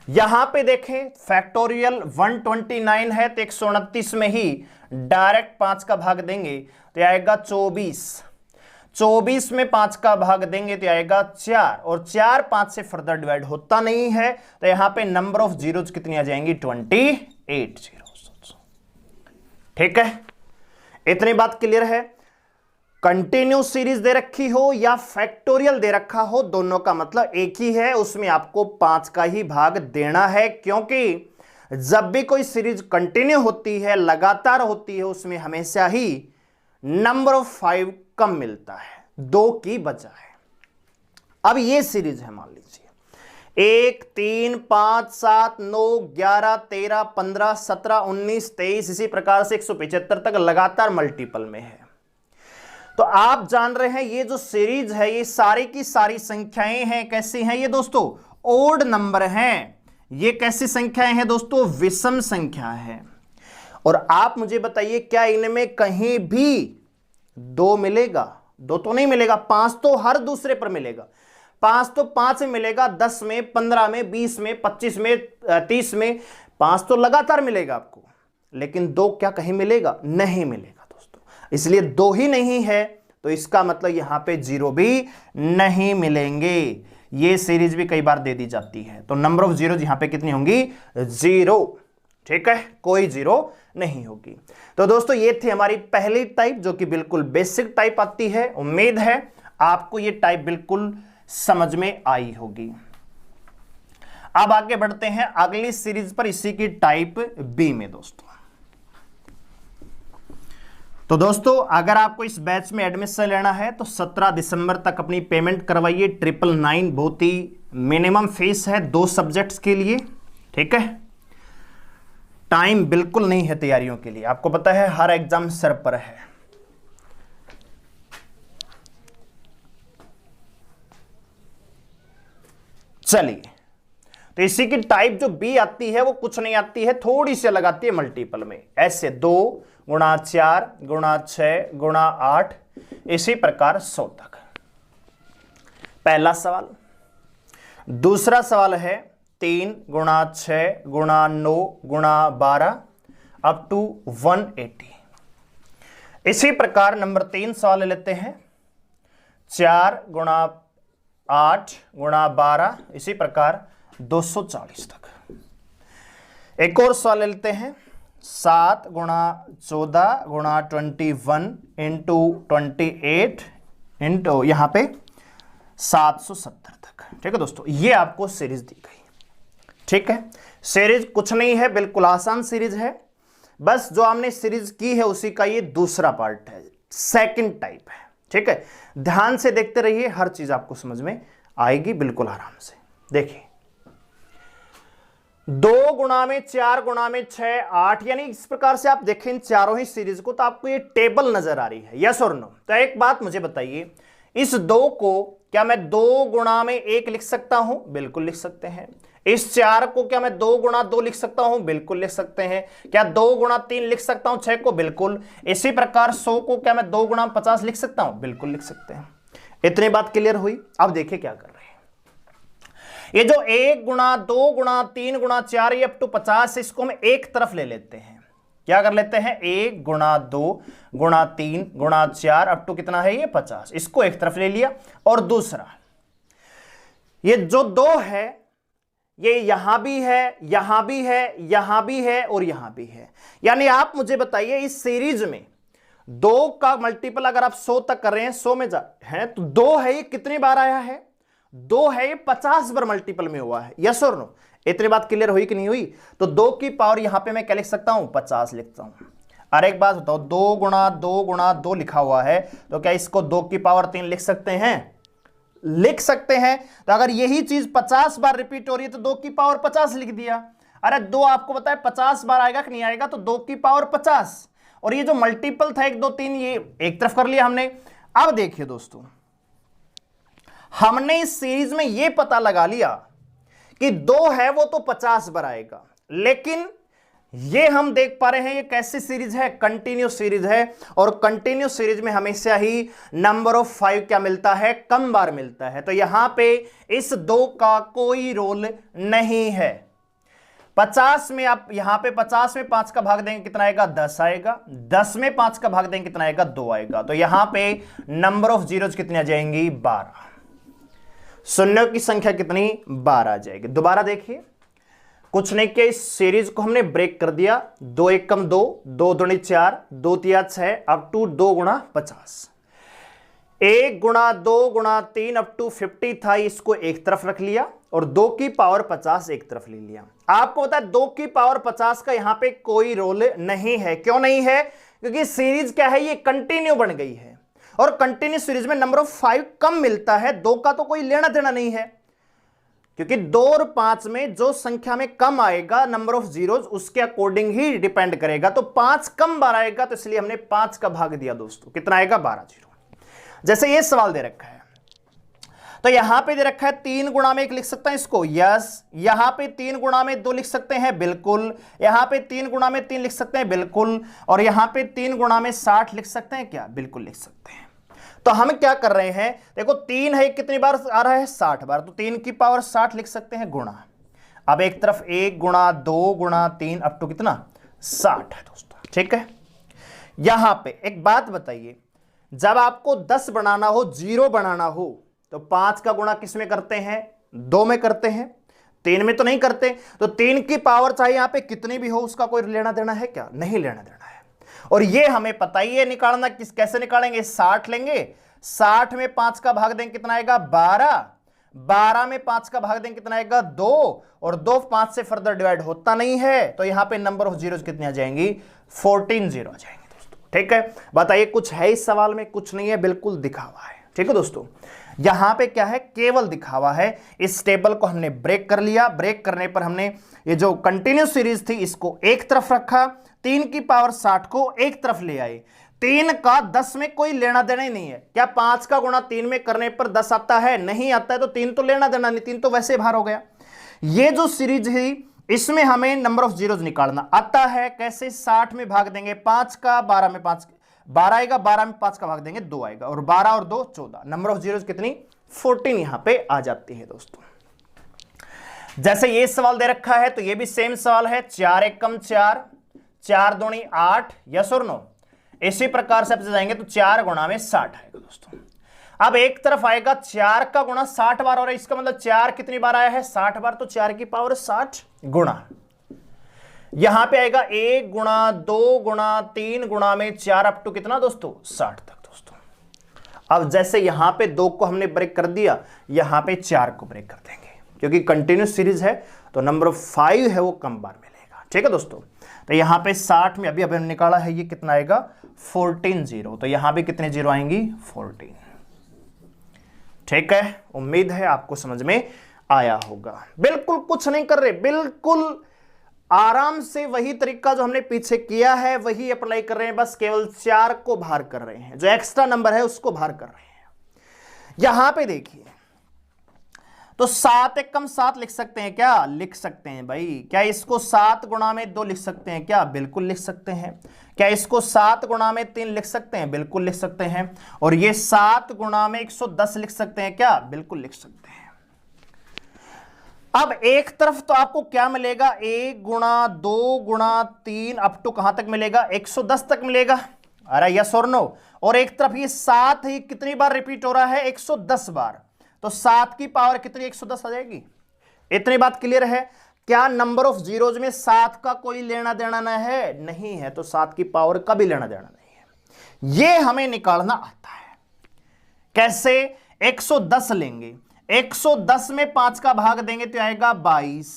यहां पे देखें फैक्टोरियल 129 है तो 129 में ही डायरेक्ट 5 का भाग देंगे तो आएगा 24, 24 में 5 का भाग देंगे तो आएगा 4, और 4 5 से फर्दर डिवाइड होता नहीं है, तो यहां पे नंबर ऑफ जीरोज कितनी आ जाएंगी, 28 जीरोज। ठीक है, इतनी बात क्लियर है। कंटिन्यू सीरीज दे रखी हो या फैक्टोरियल दे रखा हो, दोनों का मतलब एक ही है, उसमें आपको 5 का ही भाग देना है, क्योंकि जब भी कोई सीरीज कंटिन्यू होती है, लगातार होती है, उसमें हमेशा ही नंबर ऑफ 5 कम मिलता है 2 की बजाय। अब ये सीरीज है, मान लीजिए 1 3 5 7 9 11 13 15 17 19 23, इसी प्रकार से 175 तक लगातार मल्टीपल में है। तो आप जान रहे हैं ये जो सीरीज है ये सारी की सारी संख्याएं हैं, कैसी हैं ये दोस्तों, ओड नंबर हैं। ये कैसी संख्याएं हैं दोस्तों, विषम संख्या है। और आप मुझे बताइए क्या इनमें कहीं भी 2 मिलेगा, 2 तो नहीं मिलेगा, 5 तो हर दूसरे पर मिलेगा, 5 तो 5 में मिलेगा, 10 में 15 में 20 में 25 में 30 में, 5 तो लगातार मिलेगा आपको, लेकिन 2 क्या कहीं मिलेगा, नहीं मिलेगा दोस्तों। इसलिए 2 ही नहीं है तो इसका मतलब यहां पे 0 भी नहीं मिलेंगे। ये सीरीज भी कई बार दे दी जाती है, तो नंबर ऑफ जीरोज यहां पे कितनी होंगी, 0। ठीक है, कोई 0 नहीं होगी। तो दोस्तों ये थी हमारी पहली टाइप, जो कि बिल्कुल बेसिक टाइप आती है। उम्मीद है आपको ये टाइप बिल्कुल समझ में आई होगी। अब आगे बढ़ते हैं अगली सीरीज पर, इसी की टाइप बी में दोस्तों। तो दोस्तों अगर आपको इस बैच में एडमिशन लेना है तो 17 दिसंबर तक अपनी पेमेंट करवाइए। 999 बहुत ही मिनिमम फीस है 2 सब्जेक्ट्स के लिए। ठीक है, टाइम बिल्कुल नहीं है तैयारियों के लिए, आपको पता है हर एग्जाम सर पर है। चलिए, तो इसी की टाइप जो बी आती है वो कुछ नहीं आती है, थोड़ी सी अलग आती है मल्टीपल में, ऐसे 2 गुणा 4 गुणा 6 गुणा 8, इसी प्रकार 100 तक। पहला सवाल। दूसरा सवाल है 3 गुणा 6 गुणा 9 गुणा 12 अप टू 180। इसी प्रकार नंबर 3 सवाल लेते हैं, 4 गुणा 8 गुणा 12, इसी प्रकार 240 तक। एक और सवाल लेते हैं, 7 गुणा 14 गुणा 21 इंटू 28 इंटू यहां पे 770 तक। ठीक है दोस्तों, ये आपको सीरीज दी गई। ठीक है, सीरीज कुछ नहीं है, बिल्कुल आसान सीरीज है, बस जो हमने सीरीज की है उसी का ये दूसरा पार्ट है, सेकंड टाइप है। ठीक है, ध्यान से देखते रहिए, हर चीज आपको समझ में आएगी बिल्कुल आराम से। देखिए, 2 गुणा में 4 गुणा में 6 8, यानी इस प्रकार से आप देखें इन चारों ही सीरीज को तो आपको ये टेबल नजर आ रही है, यस और नो। तो एक बात मुझे बताइए, इस 2 को क्या मैं 2 गुणा में 1 लिख सकता हूं? बिल्कुल लिख सकते हैं। इस 4 को क्या मैं 2 गुणा 2 लिख सकता हूं? बिल्कुल लिख सकते हैं। क्या 2 गुणा 3 लिख सकता हूं 6 को? बिल्कुल। इसी प्रकार 100 को क्या मैं 2 गुणा 50 लिख सकता हूं? बिल्कुल लिख सकते हैं। इतनी बात क्लियर हुई। अब देखिए क्या कर रहे हैं, ये जो 1 गुणा 2 गुणा 3 गुणा 4 ये अप टू 50, इसको हम एक तरफ ले लेते हैं। क्या कर लेते हैं, 1 गुणा 2 गुणा 3 गुणा 4 अप टू कितना है ये 50, इसको एक तरफ ले लिया। और दूसरा ये जो 2 है ये यहां भी है, यहां भी है, यहां भी है और यहां भी है। यानी आप मुझे बताइए इस सीरीज में 2 का मल्टीपल अगर आप 100 तक कर रहे हैं, 100 में है तो 2 है ये कितनी बार आया है? 2 है ये 50 बार मल्टीपल में हुआ है, यस और नो। इतनी बात क्लियर हुई कि नहीं हुई? तो 2 की पावर यहां पे मैं क्या लिख सकता हूं? 50 लिखता हूं। और एक बात बताओ, 2 गुणा 2 गुणा 2 लिखा हुआ है, तो क्या इसको 2 की पावर 3 लिख सकते हैं? लिख सकते हैं। तो अगर यही चीज 50 बार रिपीट हो रही है तो 2 की पावर 50 लिख दिया। अरे 2 आपको बताया 50 बार आएगा कि नहीं आएगा, तो 2 की पावर 50। और ये जो मल्टीपल था 1 2 3, ये एक तरफ कर लिया हमने। अब देखिए दोस्तों, हमने इस सीरीज में ये पता लगा लिया कि 2 है वो तो 50 बार आएगा, लेकिन ये हम देख पा रहे हैं ये कैसी सीरीज है? कंटिन्यूस सीरीज है। और कंटिन्यूस सीरीज में हमेशा ही नंबर ऑफ 5 क्या मिलता है? कम बार मिलता है। तो यहां पे इस 2 का कोई रोल नहीं है। 50 में आप यहां पे 50 में 5 का भाग देंगे कितना आएगा? 10 आएगा। 10 में 5 का भाग देंगे कितना आएगा? 2 आएगा। तो यहां पे नंबर ऑफ जीरोज कितनी आ जाएंगी? 12। शून्यों की संख्या कितनी? 12 आ जाएगी। दोबारा देखिए, कुछ नहीं किया, इस सीरीज को हमने ब्रेक कर दिया। 2 1 कम 2, 2 दूनी 4, 2 3 6 अप टू 2 गुणा 50। 1 गुणा 2 गुणा 3 अप टू 50 था, इसको एक तरफ रख लिया और 2 की पावर 50 एक तरफ ले लिया। आपको पता है 2 की पावर 50 का यहां पे कोई रोल नहीं है। क्यों नहीं है? क्योंकि सीरीज क्या है, ये कंटिन्यू बन गई है और कंटिन्यूस सीरीज में नंबर ऑफ 5 कम मिलता है। 2 का तो कोई लेना देना नहीं है, क्योंकि 2 और 5 में जो संख्या में कम आएगा नंबर ऑफ जीरोज उसके अकॉर्डिंग ही डिपेंड करेगा। तो 5 कम बार आएगा, तो इसलिए हमने 5 का भाग दिया दोस्तों। कितना आएगा? 12 जीरो। जैसे ये सवाल दे रखा है, तो यहां पे दे रखा है 3 गुणा में 1 लिख सकता है इसको, यस। यहां पे 3 गुणा में 2 लिख सकते हैं, बिल्कुल। यहां पे 3 गुणा में 3 लिख सकते हैं, बिल्कुल। और यहां पे 3 गुणा में 60 लिख सकते हैं क्या? बिल्कुल लिख सकते हैं। तो हम क्या कर रहे हैं, देखो 3 है, कितनी बार आ रहा है? 60 बार। तो 3 की पावर 60 लिख सकते हैं गुणा। अब एक तरफ 1 गुणा 2 गुणा 3 अप टू कितना? 60 है दोस्तों। ठीक है, यहां पे एक बात बताइए, जब आपको 10 बनाना हो, 0 बनाना हो, तो 5 का गुणा किस में करते हैं? 2 में करते हैं, 3 में तो नहीं करते। तो 3 की पावर चाहे यहां पे कितनी भी हो, उसका कोई लेना देना है क्या? नहीं लेना देना है। और ये हमें पता ही है निकालना, कैसे निकालेंगे? 60 लेंगे, 60 में 5 का भाग देंगे कितना आएगा? 12। 12 में 5 का भाग देंगे कितना आएगा? 2। और 2 5 से फर्दर डिवाइड होता नहीं है, तो यहां पे नंबर ऑफ जीरोज कितनी आ जाएंगी? 14 जीरो आ जाएंगे दोस्तों। ठीक है, बताइए कुछ है इस सवाल में? कुछ नहीं है, बिल्कुल दिखावा है। ठीक है दोस्तों, यहां पे क्या है? केवल दिखावा है। इस टेबल को हमने ब्रेक कर लिया। ब्रेक करने पर हमने ये जो कंटिन्यूस सीरीज थी इसको एक तरफ रखा, 3 की पावर 60 को एक तरफ ले आए। 3 का 10 में कोई लेना देना ही नहीं है। क्या 5 का गुणा 3 में करने पर 10 आता है? नहीं आता है, तो 3 तो लेना देना नहीं, 3 तो वैसे बाहर हो गया। ये जो सीरीज है इसमें हमें नंबर ऑफ जीरोज निकालना आता है। कैसे? 60 में भाग देंगे 5 का, 12 में 5 12 आएगा, 12 में 5 का भाग देंगे 2 आएगा, और 12 और 2 14। नंबर ऑफ जीरोज कितनी? 14 यहां पे आ जाती है दोस्तों। जैसे ये सवाल दे रखा है तो ये भी सेम सवाल है। 4 एकम 4, 4 दूनी 8, यस और नो। इसी प्रकार से आप जाएंगे तो 4 गुणा में 60 आएगा दोस्तों। अब एक तरफ आएगा 4 का गुणा 60 बार, और इसका मतलब 4 कितनी बार आया है? 60 बार, तो 4 की पावर 60 गुणा। यहां पे आएगा 1 गुणा 2 गुणा 3 गुणा में 4 अप टू कितना दोस्तों? 60 तक दोस्तों। अब जैसे यहां पे 2 को हमने ब्रेक कर दिया, यहां पे 4 को ब्रेक कर देंगे, क्योंकि कंटिन्यूस सीरीज है तो नंबर 5 है वो कम बार मिलेगा। ठीक है दोस्तों, तो यहां पे 60 में अभी निकाला है, ये कितना आएगा? 14 जीरो, तो यहां भी कितने जीरो आएंगी? 14। ठीक है, उम्मीद है आपको समझ में आया होगा। बिल्कुल कुछ नहीं कर रहे, बिल्कुल आराम से वही तरीका जो हमने पीछे किया है वही अप्लाई कर रहे हैं, बस केवल 4 को बाहर कर रहे हैं, जो एक्स्ट्रा नंबर है उसको बाहर कर रहे हैं। यहां पे देखिए, तो 7 एकम 7 लिख सकते हैं क्या? लिख सकते हैं भाई। क्या इसको 7 गुणा में 2 लिख सकते हैं क्या? बिल्कुल लिख सकते हैं। क्या इसको 7 गुणा में 3 लिख सकते हैं? बिल्कुल लिख सकते हैं। और ये 7 गुणा में 110 लिख सकते हैं क्या? बिल्कुल लिख सकते हैं। अब एक तरफ तो आपको क्या मिलेगा? 1 गुणा 2 गुणा 3 अप टू कहां तक मिलेगा? 110 तक मिलेगा। अरे यस और नो। और एक तरफ ये 7 ही कितनी बार रिपीट हो रहा है? 110 बार। तो 7 की पावर कितनी? 110 आ जाएगी। इतनी बात क्लियर है? क्या नंबर ऑफ जीरोज में 7 का कोई लेना देना न है? नहीं है, तो 7 की पावर का भी लेना देना नहीं है। यह हमें निकालना आता है। कैसे? 110 लेंगे, 110 में 5 का भाग देंगे तो आएगा 22।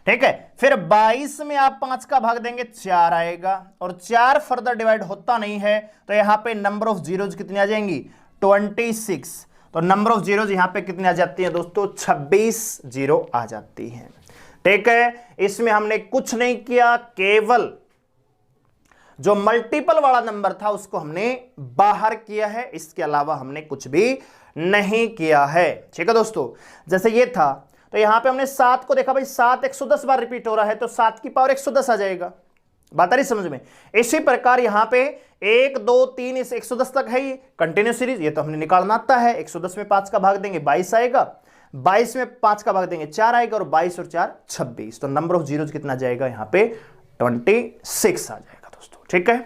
ठीक है, फिर 22 में आप 5 का भाग देंगे 4 आएगा, और 4 फर्दर डिवाइड होता नहीं है, तो यहां पे नंबर ऑफ जीरोज कितनी आ जाएंगी? 26। तो नंबर ऑफ जीरोज यहां पे कितनी आ जाती है दोस्तों? 26 जीरो आ जाती है। ठीक है, इसमें हमने कुछ नहीं किया, केवल जो मल्टीपल वाला नंबर था उसको हमने बाहर किया है, इसके अलावा हमने कुछ भी नहीं किया है। ठीक है दोस्तों, जैसे ये था तो यहां पे हमने 7 को देखा, भाई 7 110 बार रिपीट हो रहा है, तो 7 की पावर 110 आ जाएगा। बात आ रही समझ में? इसी प्रकार यहां पे 1 2 3 इस 110 तक है ये कंटिन्यूस सीरीज, ये तो हमने निकालना आता है। 110 में 5 का भाग देंगे 22 आएगा, 22 में 5 का भाग देंगे 4 आएगा, और 22 और 4 26। तो नंबर ऑफ जीरोज कितना जाएगा यहां पे? 26 आ जाएगा दोस्तों। ठीक है,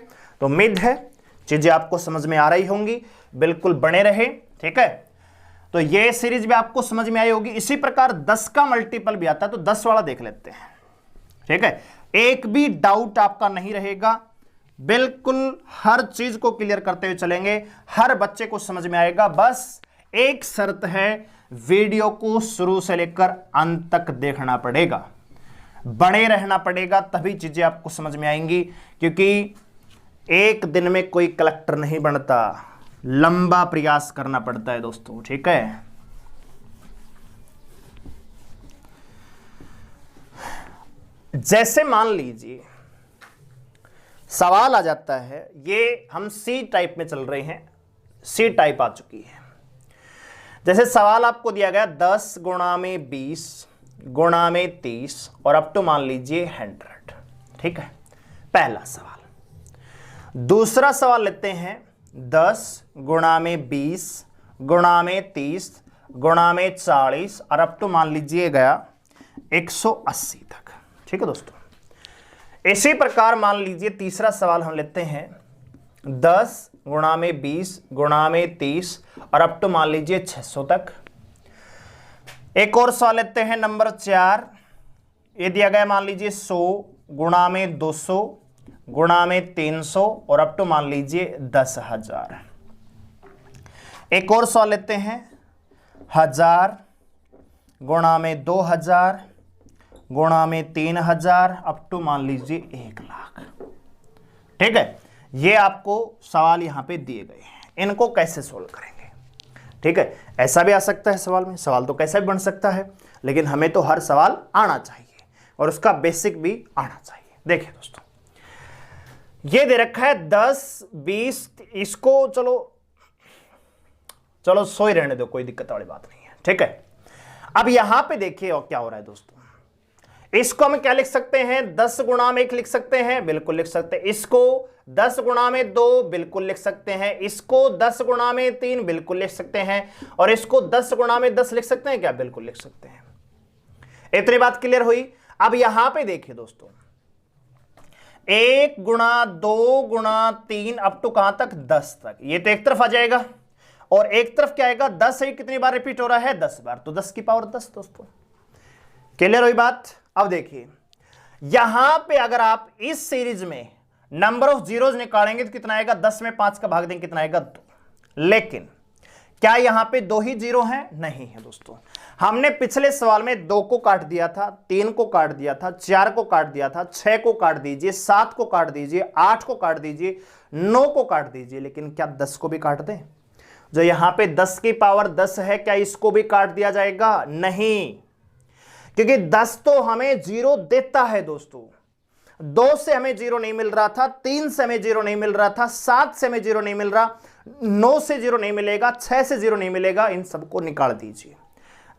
तो उम्मीद है चीजें आपको समझ में आ रही होंगी, बिल्कुल बने रहे। ठीक है, तो ये सीरीज भी आपको समझ में आई होगी। इसी प्रकार 10 का मल्टीपल भी आता है, तो 10 वाला देख लेते हैं। ठीक है, एक भी डाउट आपका नहीं रहेगा, बिल्कुल हर चीज को क्लियर करते हुए चलेंगे, हर बच्चे को समझ में आएगा। बस एक शर्त है, वीडियो को शुरू से लेकर अंत तक देखना पड़ेगा, बने रहना पड़ेगा, तभी चीजें आपको समझ में आएंगी। क्योंकि एक दिन में कोई कलेक्टर नहीं बनता, लंबा प्रयास करना पड़ता है दोस्तों। ठीक है, जैसे मान लीजिए सवाल आ जाता है, ये हम सी टाइप में चल रहे हैं, सी टाइप आ चुकी है। जैसे सवाल आपको दिया गया 10 गुणा में 20 गुणा में 30 और अब तो मान लीजिए 100। ठीक है, पहला सवाल। दूसरा सवाल लेते हैं 10 गुणा में 20 गुणा में 30 गुणा में 40 और अब तो मान लीजिए गया 180 तक। ठीक है दोस्तों, इसी प्रकार मान लीजिए तीसरा सवाल हम लेते हैं 10 गुणा में 20 गुणा में 30 और अब तो मान लीजिए 600 तक। एक और सवाल लेते हैं नंबर 4, ये दिया गया मान लीजिए 100 गुणा में 200 गुणा में 300 और अब तो मान लीजिए 10,000। एक और सवाल लेते हैं 1000 गुणा में 2000 गुणा में 3000 अप टू मान लीजिए 1 लाख। ठीक है, ये आपको सवाल यहां पे दिए गए हैं, इनको कैसे सोल्व करेंगे। ठीक है, ऐसा भी आ सकता है सवाल में, सवाल तो कैसा भी बन सकता है, लेकिन हमें तो हर सवाल आना चाहिए और उसका बेसिक भी आना चाहिए। देखिए दोस्तों, ये दे रखा है 10 20, इसको चलो 100 ही रहने दो, कोई दिक्कत वाली बात नहीं है, ठीक है। अब यहां पे देखिए और क्या हो रहा है दोस्तों, इसको हम क्या लिख सकते हैं, 10 गुणा में 1 लिख सकते हैं, बिल्कुल लिख सकते हैं। इसको 10 गुणा में 2 बिल्कुल लिख सकते हैं। इसको 10 गुणा में 3 बिल्कुल लिख सकते हैं। और इसको 10 गुणा में 10 लिख सकते हैं क्या, बिल्कुल लिख सकते हैं। इतनी बात क्लियर हुई। अब यहां पे देखिए दोस्तों, 1 गुणा 2 गुणा 3 अप टू कहां तक, 10 तक। ये तो एक तरफ आ जाएगा और एक तरफ क्या आएगा, 10 है, कितनी बार रिपीट हो रहा है, 10 बार, तो 10 की पावर 10 दोस्तों। क्लियर हुई बात। अब देखिए यहां पे अगर आप इस सीरीज में नंबर ऑफ जीरोज निकालेंगे तो कितना आएगा, 10 में 5 का भाग देंगे कितना आएगा, 2। लेकिन क्या यहां पे 2 ही जीरो हैं, नहीं है दोस्तों। हमने पिछले सवाल में 2 को काट दिया था, 3 को काट दिया था, 4 को काट दिया था, 6 को काट दीजिए, 7 को काट दीजिए, 8 को काट दीजिए, 9 को काट दीजिए, लेकिन क्या 10 को भी काट दें। जो यहां पे 10 की पावर 10 है, क्या इसको भी काट दिया जाएगा, नहीं, क्योंकि 10 तो हमें जीरो देता है दोस्तों। 2 से हमें जीरो नहीं मिल रहा था, 3 से हमें जीरो नहीं मिल रहा था, 7 से हमें जीरो नहीं मिल रहा, 9 से जीरो नहीं मिलेगा, 6 से जीरो नहीं मिलेगा, इन सबको निकाल दीजिए।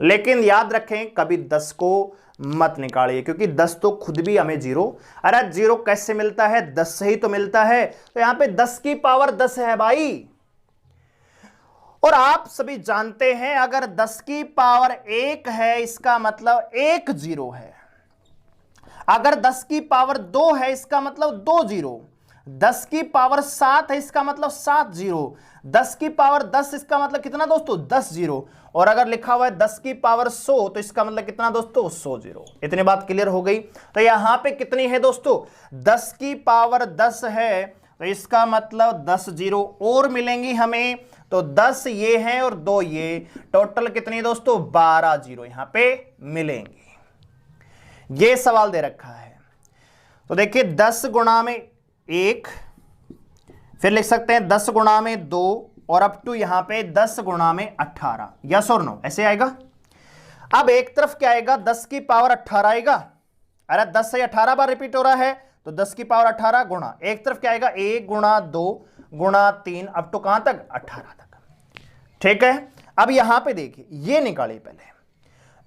लेकिन याद रखें कभी 10 को मत निकालिए, क्योंकि 10 तो खुद भी हमें जीरो, अरे जीरो कैसे मिलता है, 10 से ही तो मिलता है। तो यहां पे 10 की पावर 10 है भाई। और आप सभी जानते हैं अगर 10 की पावर 1 है इसका मतलब 1 जीरो है। अगर 10 की पावर 2 है इसका मतलब 2 जीरो। 10 की पावर 7 है इसका मतलब 7 जीरो। 10 की पावर 10 इसका मतलब कितना दोस्तों, 10 जीरो। और अगर लिखा हुआ है 10 की पावर 100 तो इसका मतलब कितना दोस्तों, 100 जीरो। इतनी बात क्लियर हो गई। तो यहां पे कितनी है दोस्तों, 10 की पावर 10 है, तो इसका मतलब 10 जीरो और मिलेंगी हमें। तो 10 ये हैं और 2 ये, टोटल कितनी दोस्तों, 12 जीरो यहां पे मिलेंगे। ये सवाल दे रखा है। तो देखिए 10 गुणा में 1, फिर लिख सकते हैं 10 गुणा में 2 और अप टू यहां पे 10 गुणा में 18। यस और नो, ऐसे आएगा। अब एक तरफ क्या आएगा, 10 की पावर 18 आएगा। अरे 10 से 18 बार रिपीट हो रहा है, तो 10 की पावर 18 गुणा, एक तरफ क्या आएगा, 1 गुणा 2 गुणा 3 अप टू कहां तक, 18 तक। ठीक है। अब यहां पे देखिए ये निकालिए पहले।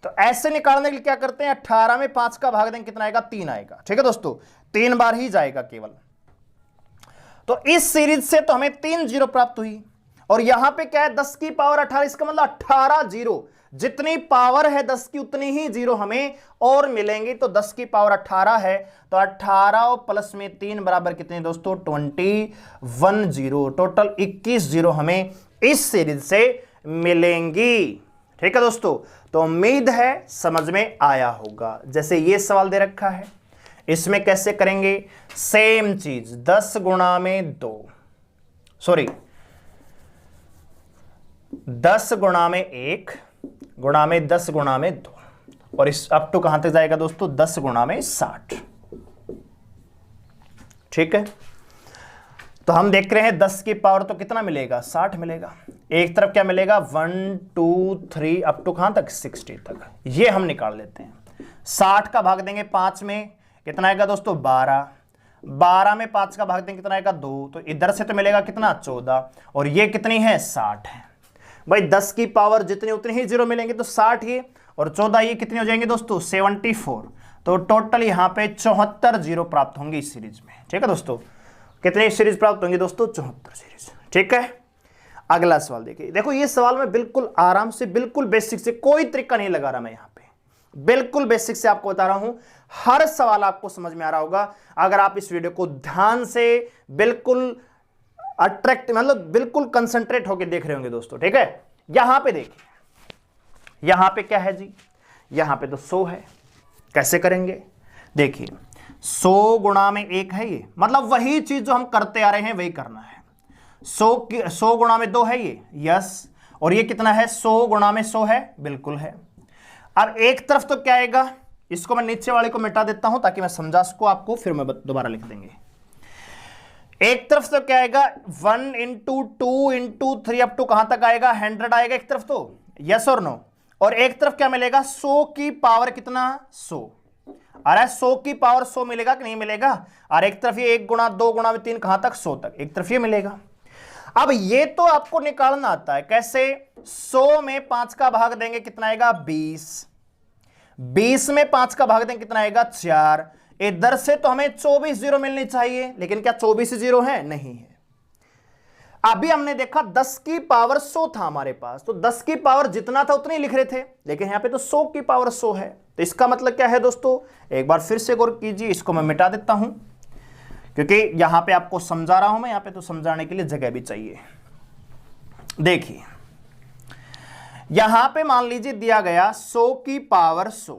तो ऐसे निकालने के लिए क्या करते हैं, 18 में 5 का भाग देंगे कितना आएगा, 3 आएगा। ठीक है दोस्तों, 3 बार ही जाएगा केवल। तो इस सीरीज से तो हमें 3 जीरो प्राप्त हुई। और यहां पे क्या है, 10 की पावर 18, इसका मतलब 18 जीरो। जितनी पावर है 10 की उतनी ही जीरो हमें और मिलेंगी। तो 10 की पावर 18 है, तो 18 और प्लस में 3 बराबर कितने दोस्तों, 21 जीरो। टोटल 21 जीरो हमें इस सीरीज से मिलेंगी। ठीक है दोस्तों, तो उम्मीद है समझ में आया होगा। जैसे ये सवाल दे रखा है, इसमें कैसे करेंगे, सेम चीज 10 गुणा में 2, सॉरी 10 गुणा में 1 गुणा में 10 गुणा में 2, और इस अप टू कहां तक जाएगा दोस्तों, 10 गुणा में 60। ठीक है। तो हम देख रहे हैं 10 की पावर तो कितना मिलेगा, 60 मिलेगा। एक तरफ क्या मिलेगा, 1 2 3 अप टू कहां तक, 60 तक। ये हम निकाल लेते हैं। 60 का भाग देंगे 5 में, कितना आएगा दोस्तों, 12। 12 में 5 का भाग देंगे कितना आएगा, 2। तो इधर से तो मिलेगा कितना, 14। और ये कितनी है, 60 है। भाई 10 की पावर जितनी उतनी ही जीरो मिलेंगे, तो 60 ये और 14 ये कितने हो जाएंगे दोस्तों, 74। तो टोटल यहां पे 74 जीरो प्राप्त होंगे इस सीरीज में। ठीक है दोस्तों, कितनी सीरीज प्राप्त होंगी दोस्तों, 74 सीरीज। ठीक है। अगला सवाल देखिए। देखो ये सवाल में बिल्कुल आराम से, बिल्कुल बेसिक से, कोई तरीका नहीं लगा रहा मैं यहां पे, बिल्कुल बेसिक से आपको बता रहा हूं। हर सवाल आपको समझ में आ रहा होगा अगर आप इस वीडियो को ध्यान से, बिल्कुल अट्रैक्ट, मतलब बिल्कुल कंसंट्रेट होकर देख रहे होंगे दोस्तों। ठीक है। यहां पे देखिए, यहां पे क्या है जी, यहां पे तो 100 है। कैसे करेंगे, देखिए 100 गुणा में 1 है ये, मतलब वही चीज जो हम करते आ रहे हैं वही करना है। 100 गुणा में 2 है ये, यस। और ये कितना है, 100 गुणा में 100 है, बिल्कुल है। अब एक तरफ तो क्या आएगा, इसको मैं नीचे वाले को मिटा देता हूं ताकि मैं समझा सको आपको, फिर मैं दोबारा लिख देंगे। एक तरफ तो क्या आएगा, 1 इंटू 2 इंटू 3 अप टू कहां तक आएगा, 100 आएगा एक तरफ तो, यस और नो। और एक तरफ क्या मिलेगा, 100 की पावर कितना, 100। अरे 100 की पावर 100 मिलेगा कि नहीं मिलेगा? और एक तरफ ये 1 गुणा 2 गुणा 3 कहां तक 100 तक, एक तरफ ये मिलेगा। अब ये तो आपको निकालना आता है कैसे, 100 में 5 का भाग देंगे कितना आएगा 20, 20 में 5 का भाग देंगे कितना आएगा 4। इधर से तो हमें 24 जीरो मिलनी चाहिए, लेकिन क्या 24 जीरो है? नहीं है। अभी हमने देखा 10 की पावर 100 था हमारे पास, तो 10 की पावर जितना था उतनी लिख रहे थे, लेकिन यहां पे तो 100 की पावर 100 है। तो इसका मतलब क्या है दोस्तों, एक बार फिर से गौर कीजिए, इसको मैं मिटा देता हूं क्योंकि यहां पे आपको समझा रहा हूं मैं, यहां पे तो समझाने के लिए जगह भी चाहिए। देखिए यहां पे मान लीजिए दिया गया 100 की पावर 100,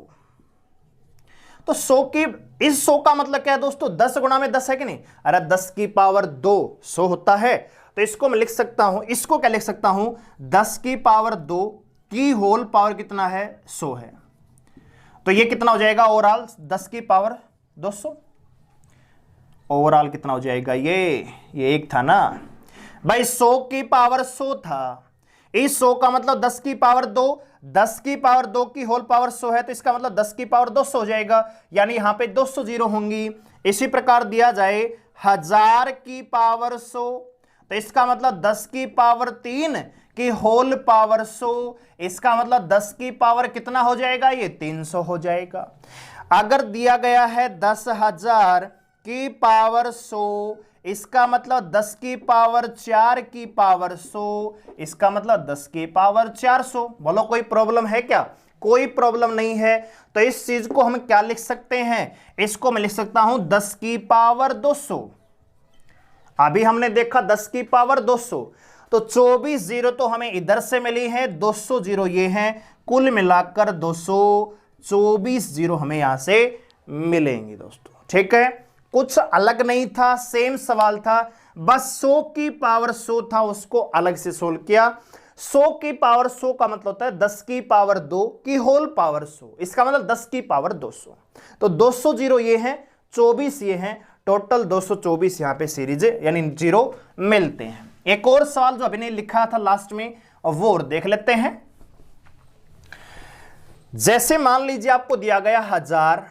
तो 100 की, इस 100 का मतलब क्या है दोस्तों, 10 गुणा में 10 है कि नहीं? अरे 10 की पावर 2 100 होता है, तो इसको मैं लिख सकता हूं, इसको क्या लिख सकता हूं, 10 की पावर 2 की होल पावर कितना है 100 है। तो ये कितना हो जाएगा ओवरऑल, 10 की पावर 200, ओवरऑल कितना हो जाएगा, ये एक था ना भाई, 100 की पावर 100 था, इस 100 का मतलब 10 की पावर 2, 10 की पावर 2 की होल पावर 100 है, तो इसका मतलब 10 की पावर 200 हो जाएगा, यानी यहां पे 200 जीरो होंगी। इसी प्रकार दिया जाए 1000 की पावर 100, तो इसका मतलब 10 की पावर 3 की होल पावर 100, इसका मतलब 10 की पावर कितना हो जाएगा, ये 300 हो जाएगा। अगर दिया गया है 10,000 की पावर 100, इसका मतलब 10 की पावर 4 की पावर 100, इसका मतलब 10 की पावर 400। बोलो कोई प्रॉब्लम है क्या? कोई प्रॉब्लम नहीं है। तो इस चीज को हम क्या लिख सकते हैं, इसको मैं लिख सकता हूं 10 की पावर 200। अभी हमने देखा 10 की पावर 200, तो 24 जीरो तो हमें इधर से मिली है, 200 जीरो ये हैं, कुल मिलाकर 224 जीरो हमें यहां से मिलेंगे दोस्तों। ठीक है, कुछ अलग नहीं था, सेम सवाल था, बस 100 की पावर 100 था, उसको अलग से सोल्व किया। 100 की पावर 100 का मतलब होता है 10 की पावर 2 की होल पावर 100, इसका मतलब 10 की पावर 200। तो 200 जीरो ये हैं, 24 ये हैं, टोटल 224 यहां पे सीरीज यानी जीरो मिलते हैं। एक और सवाल जो अभी नहीं लिखा था लास्ट में, वो और देख लेते हैं। जैसे मान लीजिए आपको दिया गया 1000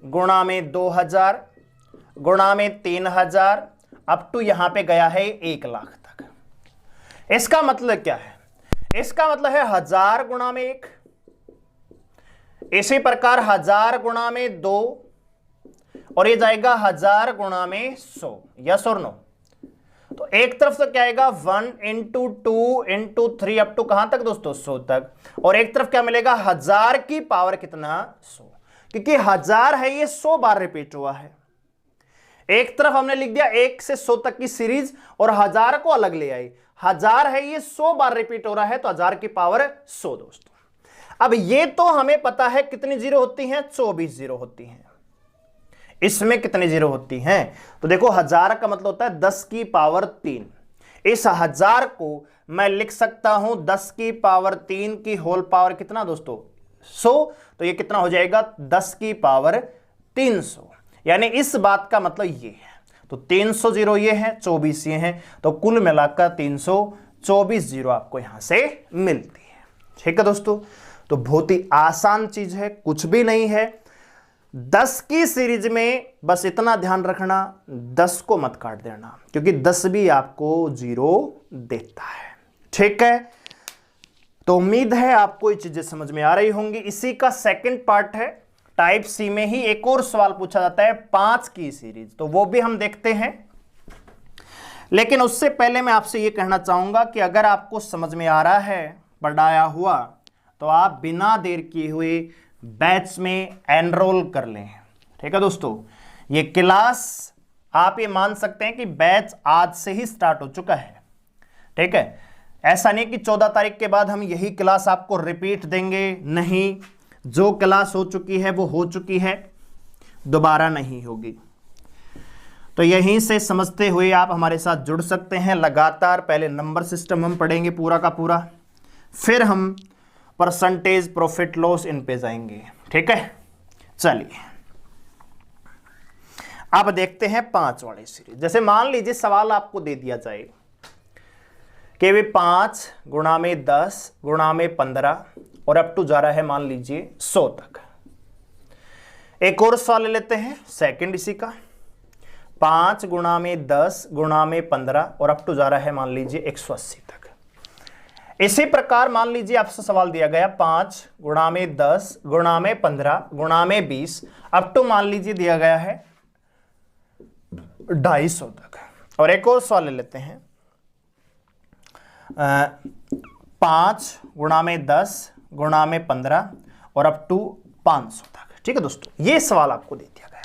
गुणा में 2000 गुणा में 3000 अप टू यहां पे गया है 1 लाख तक। इसका मतलब क्या है, इसका मतलब है 1000 गुणा में 1, इसी प्रकार 1000 गुणा में 2, और ये जाएगा 1000 गुणा में 100। यस और नो? तो एक तरफ से क्या आएगा 1 इंटू 2 इंटू 3 अप टू कहां तक दोस्तों 100 तक, और एक तरफ क्या मिलेगा 1000 की पावर कितना 100, क्योंकि 1000 है ये 100 बार रिपीट हुआ है। एक तरफ हमने लिख दिया 1 से 100 तक की सीरीज और 1000 को अलग ले आई, 1000 है ये 100 बार रिपीट हो रहा है, तो 1000 की पावर 100 दोस्तों। अब ये तो हमें पता है कितनी जीरो होती हैं, 24 जीरो होती हैं। इसमें कितनी जीरो होती हैं, तो देखो 1000 का मतलब होता है 10 की पावर 3। इस 1000 को मैं लिख सकता हूं 10 की पावर 3 की होल पावर कितना दोस्तों 100, तो ये कितना हो जाएगा 10 की पावर 300, यानी इस बात का मतलब ये है। तो 300 जीरो ये है, 24 ये है, तो कुल मिलाकर 324 जीरो आपको यहां से मिलती है। ठीक है दोस्तों, तो बहुत ही आसान चीज है, कुछ भी नहीं है। 10 की सीरीज में बस इतना ध्यान रखना, 10 को मत काट देना, क्योंकि 10 भी आपको जीरो देता है। ठीक है, तो उम्मीद है आपको ये चीजें समझ में आ रही होंगी। इसी का सेकंड पार्ट है, टाइप सी में ही एक और सवाल पूछा जाता है 5 की सीरीज, तो वो भी हम देखते हैं। लेकिन उससे पहले मैं आपसे ये कहना चाहूंगा कि अगर आपको समझ में आ रहा है पढ़ाया हुआ, तो आप बिना देर किए हुए बैच में एनरोल कर लें। ठीक है दोस्तों, ये क्लास आप ये मान सकते हैं कि बैच आज से ही स्टार्ट हो चुका है। ठीक है, ऐसा नहीं कि 14 तारीख के बाद हम यही क्लास आपको रिपीट देंगे, नहीं, जो क्लास हो चुकी है वो हो चुकी है, दोबारा नहीं होगी। तो यहीं से समझते हुए आप हमारे साथ जुड़ सकते हैं लगातार। पहले नंबर सिस्टम हम पढ़ेंगे पूरा का पूरा, फिर हम परसेंटेज प्रॉफिट लॉस इन पे जाएंगे। ठीक है, चलिए अब देखते हैं 5 वाली सीरीज। जैसे मान लीजिए सवाल आपको दे दिया जाए कि वे 5 गुणा में 10 गुणा में 15 और अप टू जा रहा है मान लीजिए 100 तक। एक और सवाल ले लेते हैं सेकंड इसी का। 5 गुणा में 10 गुणा में 15 और अप टू जा रहा है मान लीजिए 180 तक। इसी प्रकार मान लीजिए आपसे सवाल दिया गया 5 गुणा में 10 गुणा में 15 गुणा में 20 अप टू मान लीजिए दिया गया है 250 तक। और एक और सवाल ले लेते हैं 5 गुणा में 10 गुणा में 15 और अप टू 500 तक। ठीक है दोस्तों, ये सवाल आपको दे दिया गया।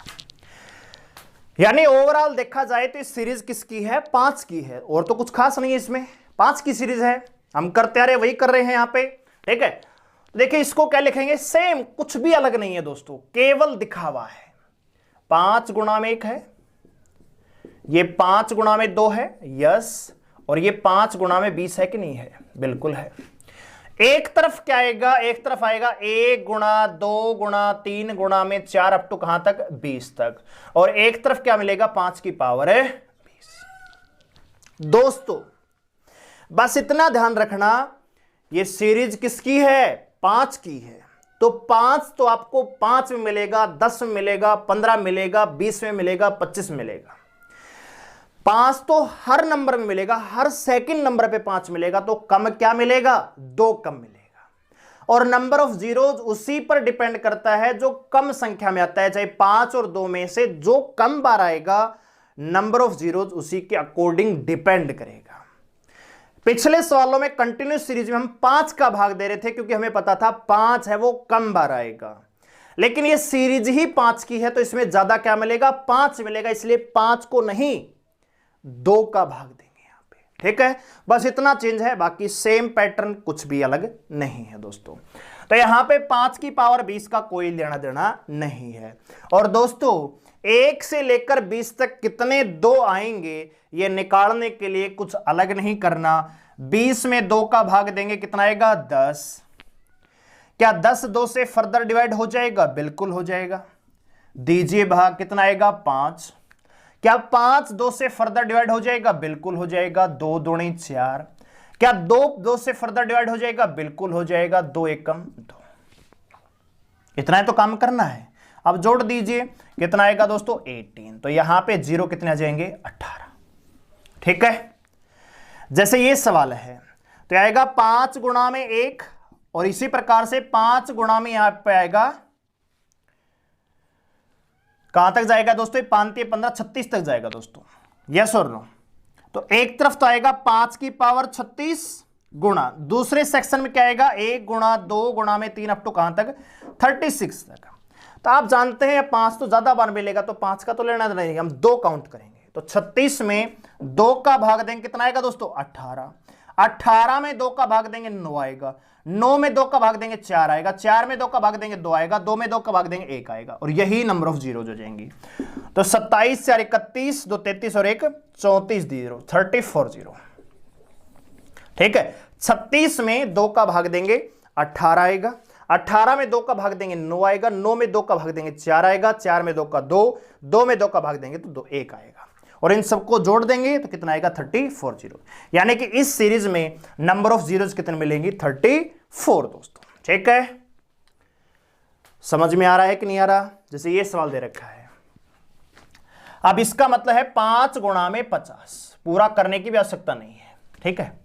यानी ओवरऑल देखा जाए तो इस सीरीज किसकी है? 5 की है, और तो कुछ खास नहीं है इसमें, 5 की सीरीज है। हम करते आ रहे वही कर रहे हैं यहां पे। ठीक है, देखिए इसको क्या लिखेंगे? सेम, कुछ भी अलग नहीं है दोस्तों, केवल दिखावा है। 5 गुणा में 1 है, ये 5 गुणा में 2 है, यस, और ये 5 गुणा में 20 है कि नहीं है? बिल्कुल है। एक तरफ क्या आएगा? एक तरफ आएगा 1 गुणा 2 गुणा 3 गुणा में 4 अप टू कहां तक? 20 तक। और एक तरफ क्या मिलेगा? 5 की पावर है 20। दोस्तों बस इतना ध्यान रखना, ये सीरीज किसकी है? 5 की है। तो 5 तो आपको 5 में मिलेगा, 10 में मिलेगा, 15 मिलेगा, 20 में मिलेगा, 25 में मिलेगा। 5 तो हर नंबर में मिलेगा, हर सेकंड नंबर पे 5 मिलेगा। तो कम क्या मिलेगा? 2 कम मिलेगा। और नंबर ऑफ जीरोज उसी पर डिपेंड करता है जो कम संख्या में आता है, चाहे 5 और 2 में से जो कम बार आएगा, नंबर ऑफ जीरोज उसी के अकॉर्डिंग डिपेंड करेगा। पिछले सवालों में कंटिन्यूस सीरीज में हम 5 का भाग दे रहे थे, क्योंकि हमें पता था 5 है वो कम बार आएगा। लेकिन ये सीरीज ही 5 की है, तो इसमें ज्यादा क्या मिलेगा? 5 मिलेगा, इसलिए 5 को नहीं 2 का भाग देंगे यहां पे। ठीक है, बस इतना चेंज है, बाकी सेम पैटर्न, कुछ भी अलग नहीं है दोस्तों। तो यहां पे 5 की पावर 20 का कोई लेना देना नहीं है। और दोस्तों 1 से लेकर 20 तक कितने 2 आएंगे, ये निकालने के लिए कुछ अलग नहीं करना। 20 में 2 का भाग देंगे, कितना आएगा? 10। क्या 10 2 से फर्दर डिवाइड हो जाएगा? बिल्कुल हो जाएगा। दीजिए भाग, कितना आएगा? 5। क्या 5 2 से फर्दर डिवाइड हो जाएगा? बिल्कुल हो जाएगा। 2 दूनी 4। क्या 2 2 से फर्दर डिवाइड हो जाएगा? बिल्कुल हो जाएगा। 2 एकम 2। इतना है तो काम करना है। अब जोड़ दीजिए, कितना आएगा दोस्तों? 18। तो यहां पे 0 कितने आ जाएंगे? 18। ठीक है, जैसे ये सवाल है तो आएगा 5 गुणा में 1, और इसी प्रकार से 5 गुणा में यहां पे आएगा, कहां तक जाएगा दोस्तों? 5 3 15 36 तक जाएगा दोस्तों, यस और नो? तो एक तरफ तो आएगा 5 की पावर 36 गुणा, दूसरे सेक्शन में क्या आएगा? 1 गुणा 2 गुणा में 3 अप टू कहां तक? 36 तक। तो आप जानते हैं 5 तो ज्यादा बार मिलेगा, तो 5 का तो लेना नहीं, हम 2 काउंट करेंगे। तो 36 में 2 का भाग देंगे, कितना आएगा दोस्तों? 18। 18 में 2 का भाग देंगे, 9 आएगा। 9 में 2 का भाग देंगे, 4 आएगा। 4 में 2 का भाग देंगे, 2 आएगा। 2 में 2 का भाग देंगे, 1 आएगा। और यही नंबर ऑफ जीरो हो जाएंगी। तो 27 4 31, 2 33 और 1 34 जीरो, 34 जीरो। ठीक है, 36 में 2 का भाग देंगे, 18 आएगा। 18 में 2 का भाग देंगे, 9 आएगा। 9 में 2 का भाग देंगे, 4 आएगा। 4 में 2 का 2, 2 में 2 का भाग देंगे तो 2 1 आएगा। और इन सबको जोड़ देंगे तो कितना आएगा? 34 जीरो। यानी कि इस सीरीज में नंबर ऑफ जीरोज कितने मिलेंगी? 34 दोस्तों। ठीक है, समझ में आ रहा है कि नहीं आ रहा? जैसे ये सवाल दे रखा है। अब इसका मतलब है 5 गुणा में 50, पूरा करने की भी आवश्यकता नहीं है। ठीक है,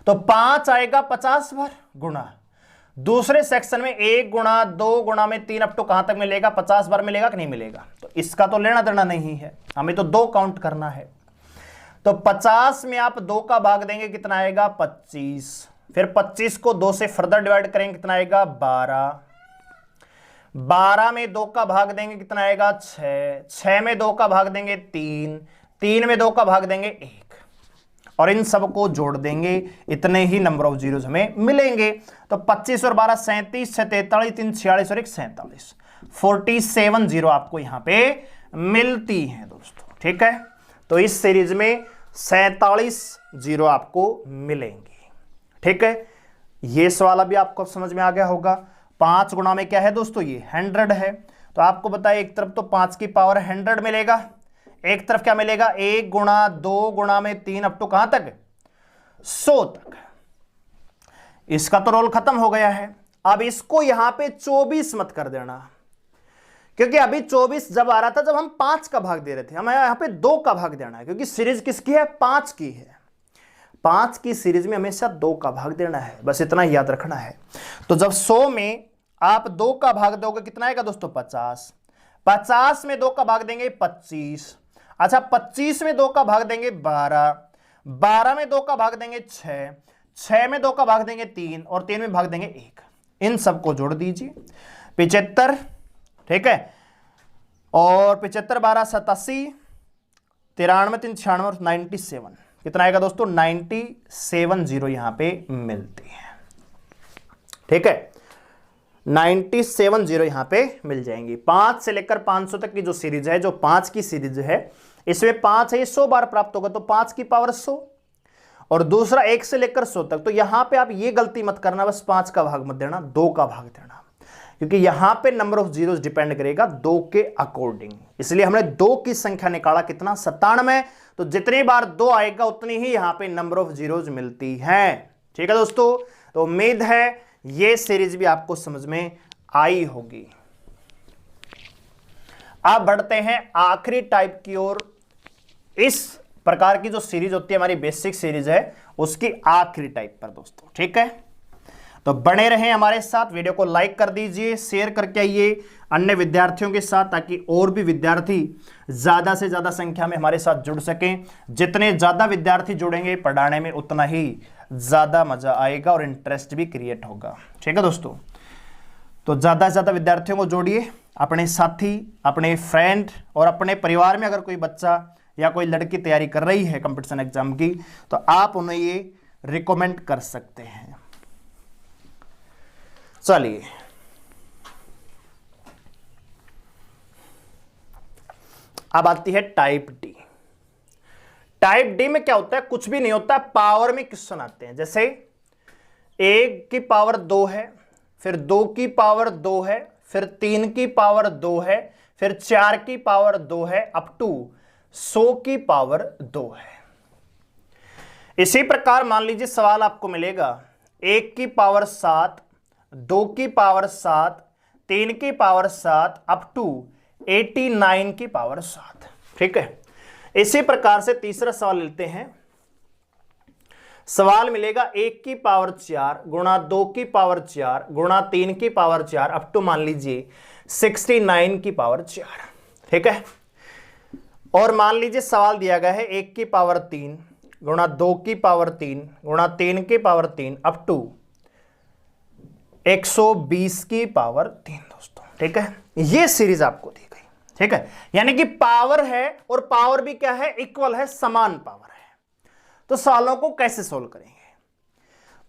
तो 5 आएगा 50 बार गुणा, दूसरे सेक्शन में 1 गुणा 2 गुणा में 3 अप टू कहां तक मिलेगा? 50 बार मिलेगा कि नहीं मिलेगा? तो इसका तो लेना देना नहीं है, हमें तो 2 काउंट करना है। तो 50 में आप 2 का भाग देंगे, कितना आएगा? 25। फिर 25 को 2 से फर्दर डिवाइड करेंगे, कितना आएगा? 12। 12 में 2 का भाग देंगे, कितना आएगा? 6। 6 में 2 का भाग देंगे, 3। 3 में 2 का भाग देंगे, 1। और इन सबको जोड़ देंगे, इतने ही नंबर ऑफ जीरोज हमें मिलेंगे। तो 25 और 12 37, 43, 3 46 और 1 47, 47 जीरो आपको यहां पे मिलती हैं दोस्तों। ठीक है, तो इस सीरीज में 47 जीरो आपको मिलेंगे। ठीक है, ये सवाल अभी आपको समझ में आ गया होगा। 5 गुणा में क्या है दोस्तों? ये 100 है। तो आपको बताया एक तरफ तो 5 की पावर 100 मिलेगा, एक तरफ क्या मिलेगा? 1 गुणा 2 गुणा में 3 अप टू कहां तक? 100 तक। इसका तो रोल खत्म हो गया है। अब इसको यहां पे 24 मत कर देना, क्योंकि अभी 24 जब आ रहा था जब हम 5 का भाग दे रहे थे, हमें यहां पे 2 का भाग देना है, क्योंकि सीरीज किसकी है, 5 की है। 5 की सीरीज में हमेशा 2 का भाग देना है, बस इतना याद रखना है। तो जब 100 में आप 2 का भाग दोगे कितना आएगा दोस्तों, 50। 50 में 2 का भाग देंगे 25। अच्छा 25 में 2 का भाग देंगे 12। 12 में 2 का भाग देंगे 6। 6 में 2 का भाग देंगे 3 और 3 में भाग देंगे 1। इन सबको जोड़ दीजिए, 75, ठीक है, और 75 12 87, 93 3 96 और 97, कितना आएगा दोस्तों, 970 यहां पे मिलती है, ठीक है, 970 यहां पे मिल जाएंगी। 5 से लेकर 500 तक की जो सीरीज है, जो 5 की सीरीज है, इसमें 5 है, 100 बार प्राप्त होगा, तो 5 की पावर 100, और दूसरा 1 से लेकर 100 तक। तो यहां पे आप ये गलती मत करना, बस 5 का भाग मत देना, 2 का भाग देना, क्योंकि यहां पे नंबर ऑफ जीरोस डिपेंड करेगा 2 के अकॉर्डिंग। इसलिए हमने 2 की संख्या निकाला, कितना, 97। तो जितनी बार 2 आएगा उतनी ही यहां पे नंबर ऑफ जीरोस मिलती है, ठीक है दोस्तों। तो उम्मीद है ये सीरीज भी आपको समझ में आई होगी। अब बढ़ते हैं आखिरी टाइप की ओर। इस प्रकार की जो सीरीज होती है, हमारी बेसिक सीरीज है, उसकी आखिरी टाइप पर दोस्तों, ठीक है। तो बने रहें हमारे साथ, वीडियो को लाइक कर दीजिए, शेयर करके आइए अन्य विद्यार्थियों के साथ, ताकि और भी विद्यार्थी ज्यादा से ज्यादा संख्या में हमारे साथ जुड़ सकें। जितने ज्यादा विद्यार्थी जुड़ेंगे पढ़ाने में, उतना ही ज्यादा मजा आएगा और इंटरेस्ट भी क्रिएट होगा, ठीक है दोस्तों। तो ज्यादा से ज्यादा विद्यार्थियों को जोड़िए, अपने साथी, अपने फ्रेंड और अपने परिवार में अगर कोई बच्चा या कोई लड़की तैयारी कर रही है कंपटीशन एग्जाम की, तो आप उन्हें ये रिकमेंड कर सकते हैं। चलिए अब आती है टाइप डी। टाइप डी में क्या होता है, कुछ भी नहीं होता, पावर में क्वेश्चन आते हैं। जैसे 1 की पावर 2 है, फिर 2 की पावर 2 है, फिर 3 की पावर 2 है, फिर 4 की पावर 2 है, अप टू 100 की पावर 2 है। इसी प्रकार मान लीजिए सवाल आपको मिलेगा 1 की पावर 7, 2 की पावर 7, 3 की पावर 7, अप टू 89 की पावर 7, ठीक है। इसी प्रकार से तीसरा सवाल लेते हैं। सवाल मिलेगा 1 की पावर 4 गुणा 2 की पावर 4 गुणा 3 की पावर 4, अप टू मान लीजिए 69 की पावर 4, ठीक है। और मान लीजिए सवाल दिया गया है 1 की पावर 3 गुणा 2 की पावर 3 गुणा 3 की पावर 3, अप टू 120 की पावर 3 दोस्तों, ठीक है। ये सीरीज आपको दी गई, ठीक है। यानी कि पावर है और पावर भी क्या है, इक्वल है, समान पावर है। तो सवालों को कैसे सोल्व करेंगे,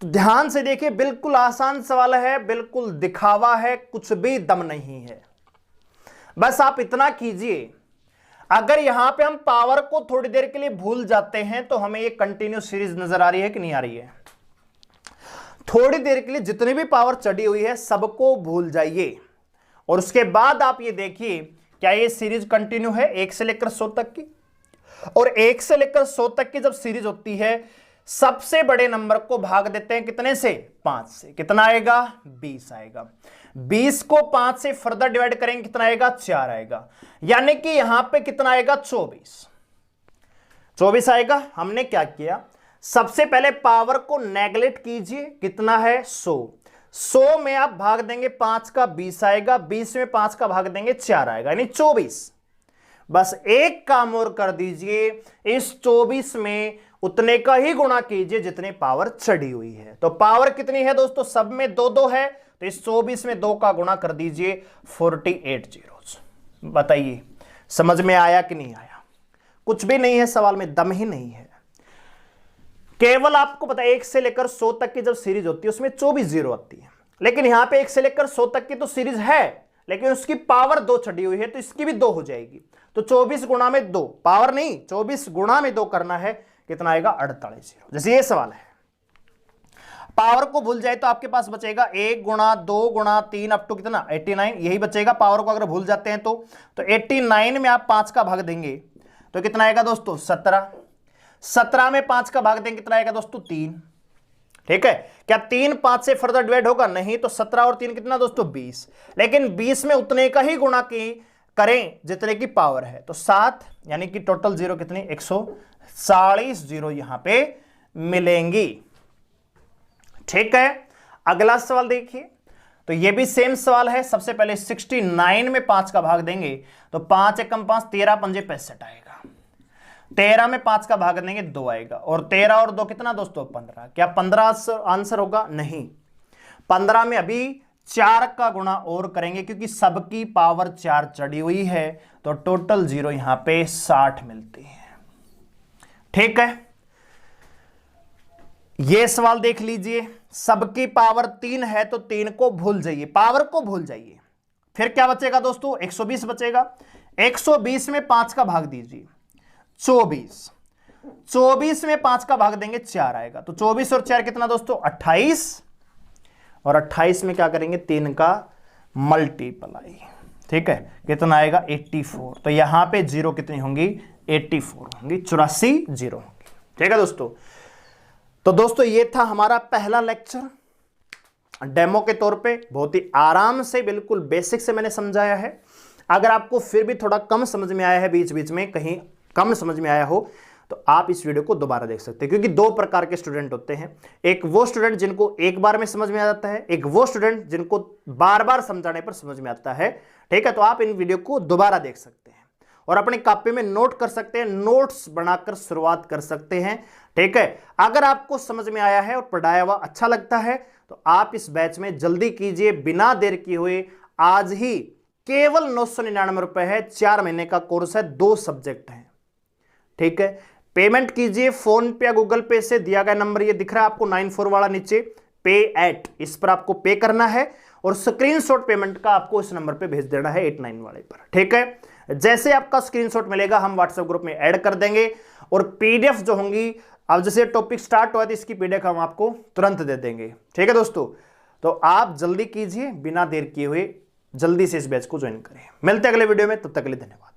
तो ध्यान से देखिए, बिल्कुल आसान सवाल है, बिल्कुल दिखावा है, कुछ भी दम नहीं है। बस आप इतना कीजिए, अगर यहां पे हम पावर को थोड़ी देर के लिए भूल जाते हैं तो हमें ये कंटिन्यू सीरीज नजर आ रही है कि नहीं आ रही है। थोड़ी देर के लिए जितनी भी पावर चढ़ी हुई है सबको भूल जाइए, और उसके बाद आप ये देखिए क्या ये सीरीज कंटिन्यू है 1 से लेकर 100 तक की। और 1 से लेकर 100 तक की जब सीरीज होती है, सबसे बड़े नंबर को भाग देते हैं कितने से, 5 से, कितना आएगा, 20 आएगा। 20 को 5 से फर्दर डिवाइड करेंगे, कितना आएगा, 4 आएगा। यानी कि यहां पे कितना आएगा, 24 आएगा। हमने क्या किया, सबसे पहले पावर को नेगलेक्ट कीजिए, कितना है, 100 में आप भाग देंगे 5 का, 20 आएगा। 20 में 5 का भाग देंगे, 4 आएगा, यानी 24। बस एक काम और कर दीजिए, इस 24 में उतने का ही गुणा कीजिए जितने पावर चढ़ी हुई है। तो पावर कितनी है दोस्तों, सब में 2-2 है, तो इस 24 में 2 का गुणा कर दीजिए, 48 जीरोस। बताइए समझ में आया कि नहीं आया। कुछ भी नहीं है सवाल में, दम ही नहीं है। केवल आपको पता है 1 से लेकर 100 तक की जब सीरीज होती है उसमें 24 जीरो आती है, लेकिन यहां पे 1 से लेकर 100 तक की तो सीरीज है, लेकिन उसकी पावर 2 चढ़ी हुई है, तो इसकी भी 2 हो जाएगी। तो 24 गुणा में 2, पावर नहीं, 24 गुणा में 2 करना है, कितना आएगा, 48 जीरो। जैसे ये सवाल है, पावर को भूल जाए तो आपके पास बचेगा 1 गुणा 2 गुणा 3 अप टू कितना, 89, यही बचेगा। पावर को अगर भूल जाते हैं तो 89 में आप 5 का भाग देंगे तो कितना आएगा दोस्तों, 17। 17 में 5 का भाग देंगे, कितना आएगा दोस्तों, 3, ठीक है। क्या 3 5 से फर्दर डिवाइड होगा? नहीं। तो 17 और 3 कितना दोस्तों? 20। लेकिन 20 में उतने का ही गुणा की करें जितने की पावर है, तो 7, यानी कि टोटल जीरो कितनी? 140 जीरो यहां पे मिलेंगी। ठीक है। अगला सवाल देखिए, तो ये भी सेम सवाल है। सबसे पहले 69 में 5 का भाग देंगे तो 5 एकम 5, 13 पंजे 65 आएगा। 13 में 5 का भाग देंगे 2 आएगा, और 13 और 2 कितना दोस्तों? 15। क्या 15 आंसर होगा? नहीं। 15 में अभी 4 का गुणा और करेंगे, क्योंकि सबकी पावर 4 चढ़ी हुई है, तो टोटल जीरो यहां पे 60 मिलती है। ठीक है। यह सवाल देख लीजिए, सबकी पावर 3 है तो 3 को भूल जाइए, पावर को भूल जाइए। फिर क्या बचेगा दोस्तों? 120 बचेगा। 120 में 5 का भाग दीजिए, 24। 24 में 5 का भाग देंगे 4 आएगा, तो 24 और 4 कितना दोस्तों? 28। और 28 में क्या करेंगे? 3 का मल्टीप्लाई। ठीक है, कितना आएगा? 84। तो यहां पे जीरो कितनी होंगी? 84 होंगी, 84 जीरो होंगी। ठीक है दोस्तों। तो दोस्तों ये था हमारा पहला लेक्चर डेमो के तौर पे। बहुत ही आराम से, बिल्कुल बेसिक से मैंने समझाया है। अगर आपको फिर भी थोड़ा कम समझ में आया है, बीच बीच में कहीं कम समझ में आया हो, तो आप इस वीडियो को दोबारा देख सकते हैं, क्योंकि 2 प्रकार के स्टूडेंट होते हैं। एक वो स्टूडेंट जिनको एक बार में समझ में आ जाता है, एक वो स्टूडेंट जिनको बार बार समझाने पर समझ में आता है। ठीक है, तो आप इन वीडियो को दोबारा देख सकते हैं और अपनी कॉपी में नोट कर सकते हैं, नोट्स बनाकर शुरुआत कर सकते हैं। ठीक है। अगर आपको समझ में आया है और पढ़ाया हुआ अच्छा लगता है, तो आप इस बैच में जल्दी कीजिए, बिना देर किए हुए। आज ही केवल 999 रुपए है, 4 महीने का कोर्स है, 2 सब्जेक्ट हैं। ठीक है। पेमेंट कीजिए फोन पे या गूगल पे से, दिया गया नंबर ये दिख रहा है आपको 94 वाला नीचे, पे एट, इस पर आपको पे करना है, और स्क्रीनशॉट पेमेंट का आपको इस नंबर पे भेज देना है 89 वाले पर। ठीक है। जैसे आपका स्क्रीनशॉट मिलेगा हम व्हाट्सएप ग्रुप में ऐड कर देंगे, और पीडीएफ जो होंगी, अब जैसे टॉपिक स्टार्ट हुआ तो इसकी पीडीएफ हम आपको तुरंत दे देंगे। ठीक है दोस्तों, तो आप जल्दी कीजिए, बिना देर किए हुए जल्दी से इस बैच को ज्वाइन करें। मिलते हैं अगले वीडियो में, तब तक के लिए धन्यवाद।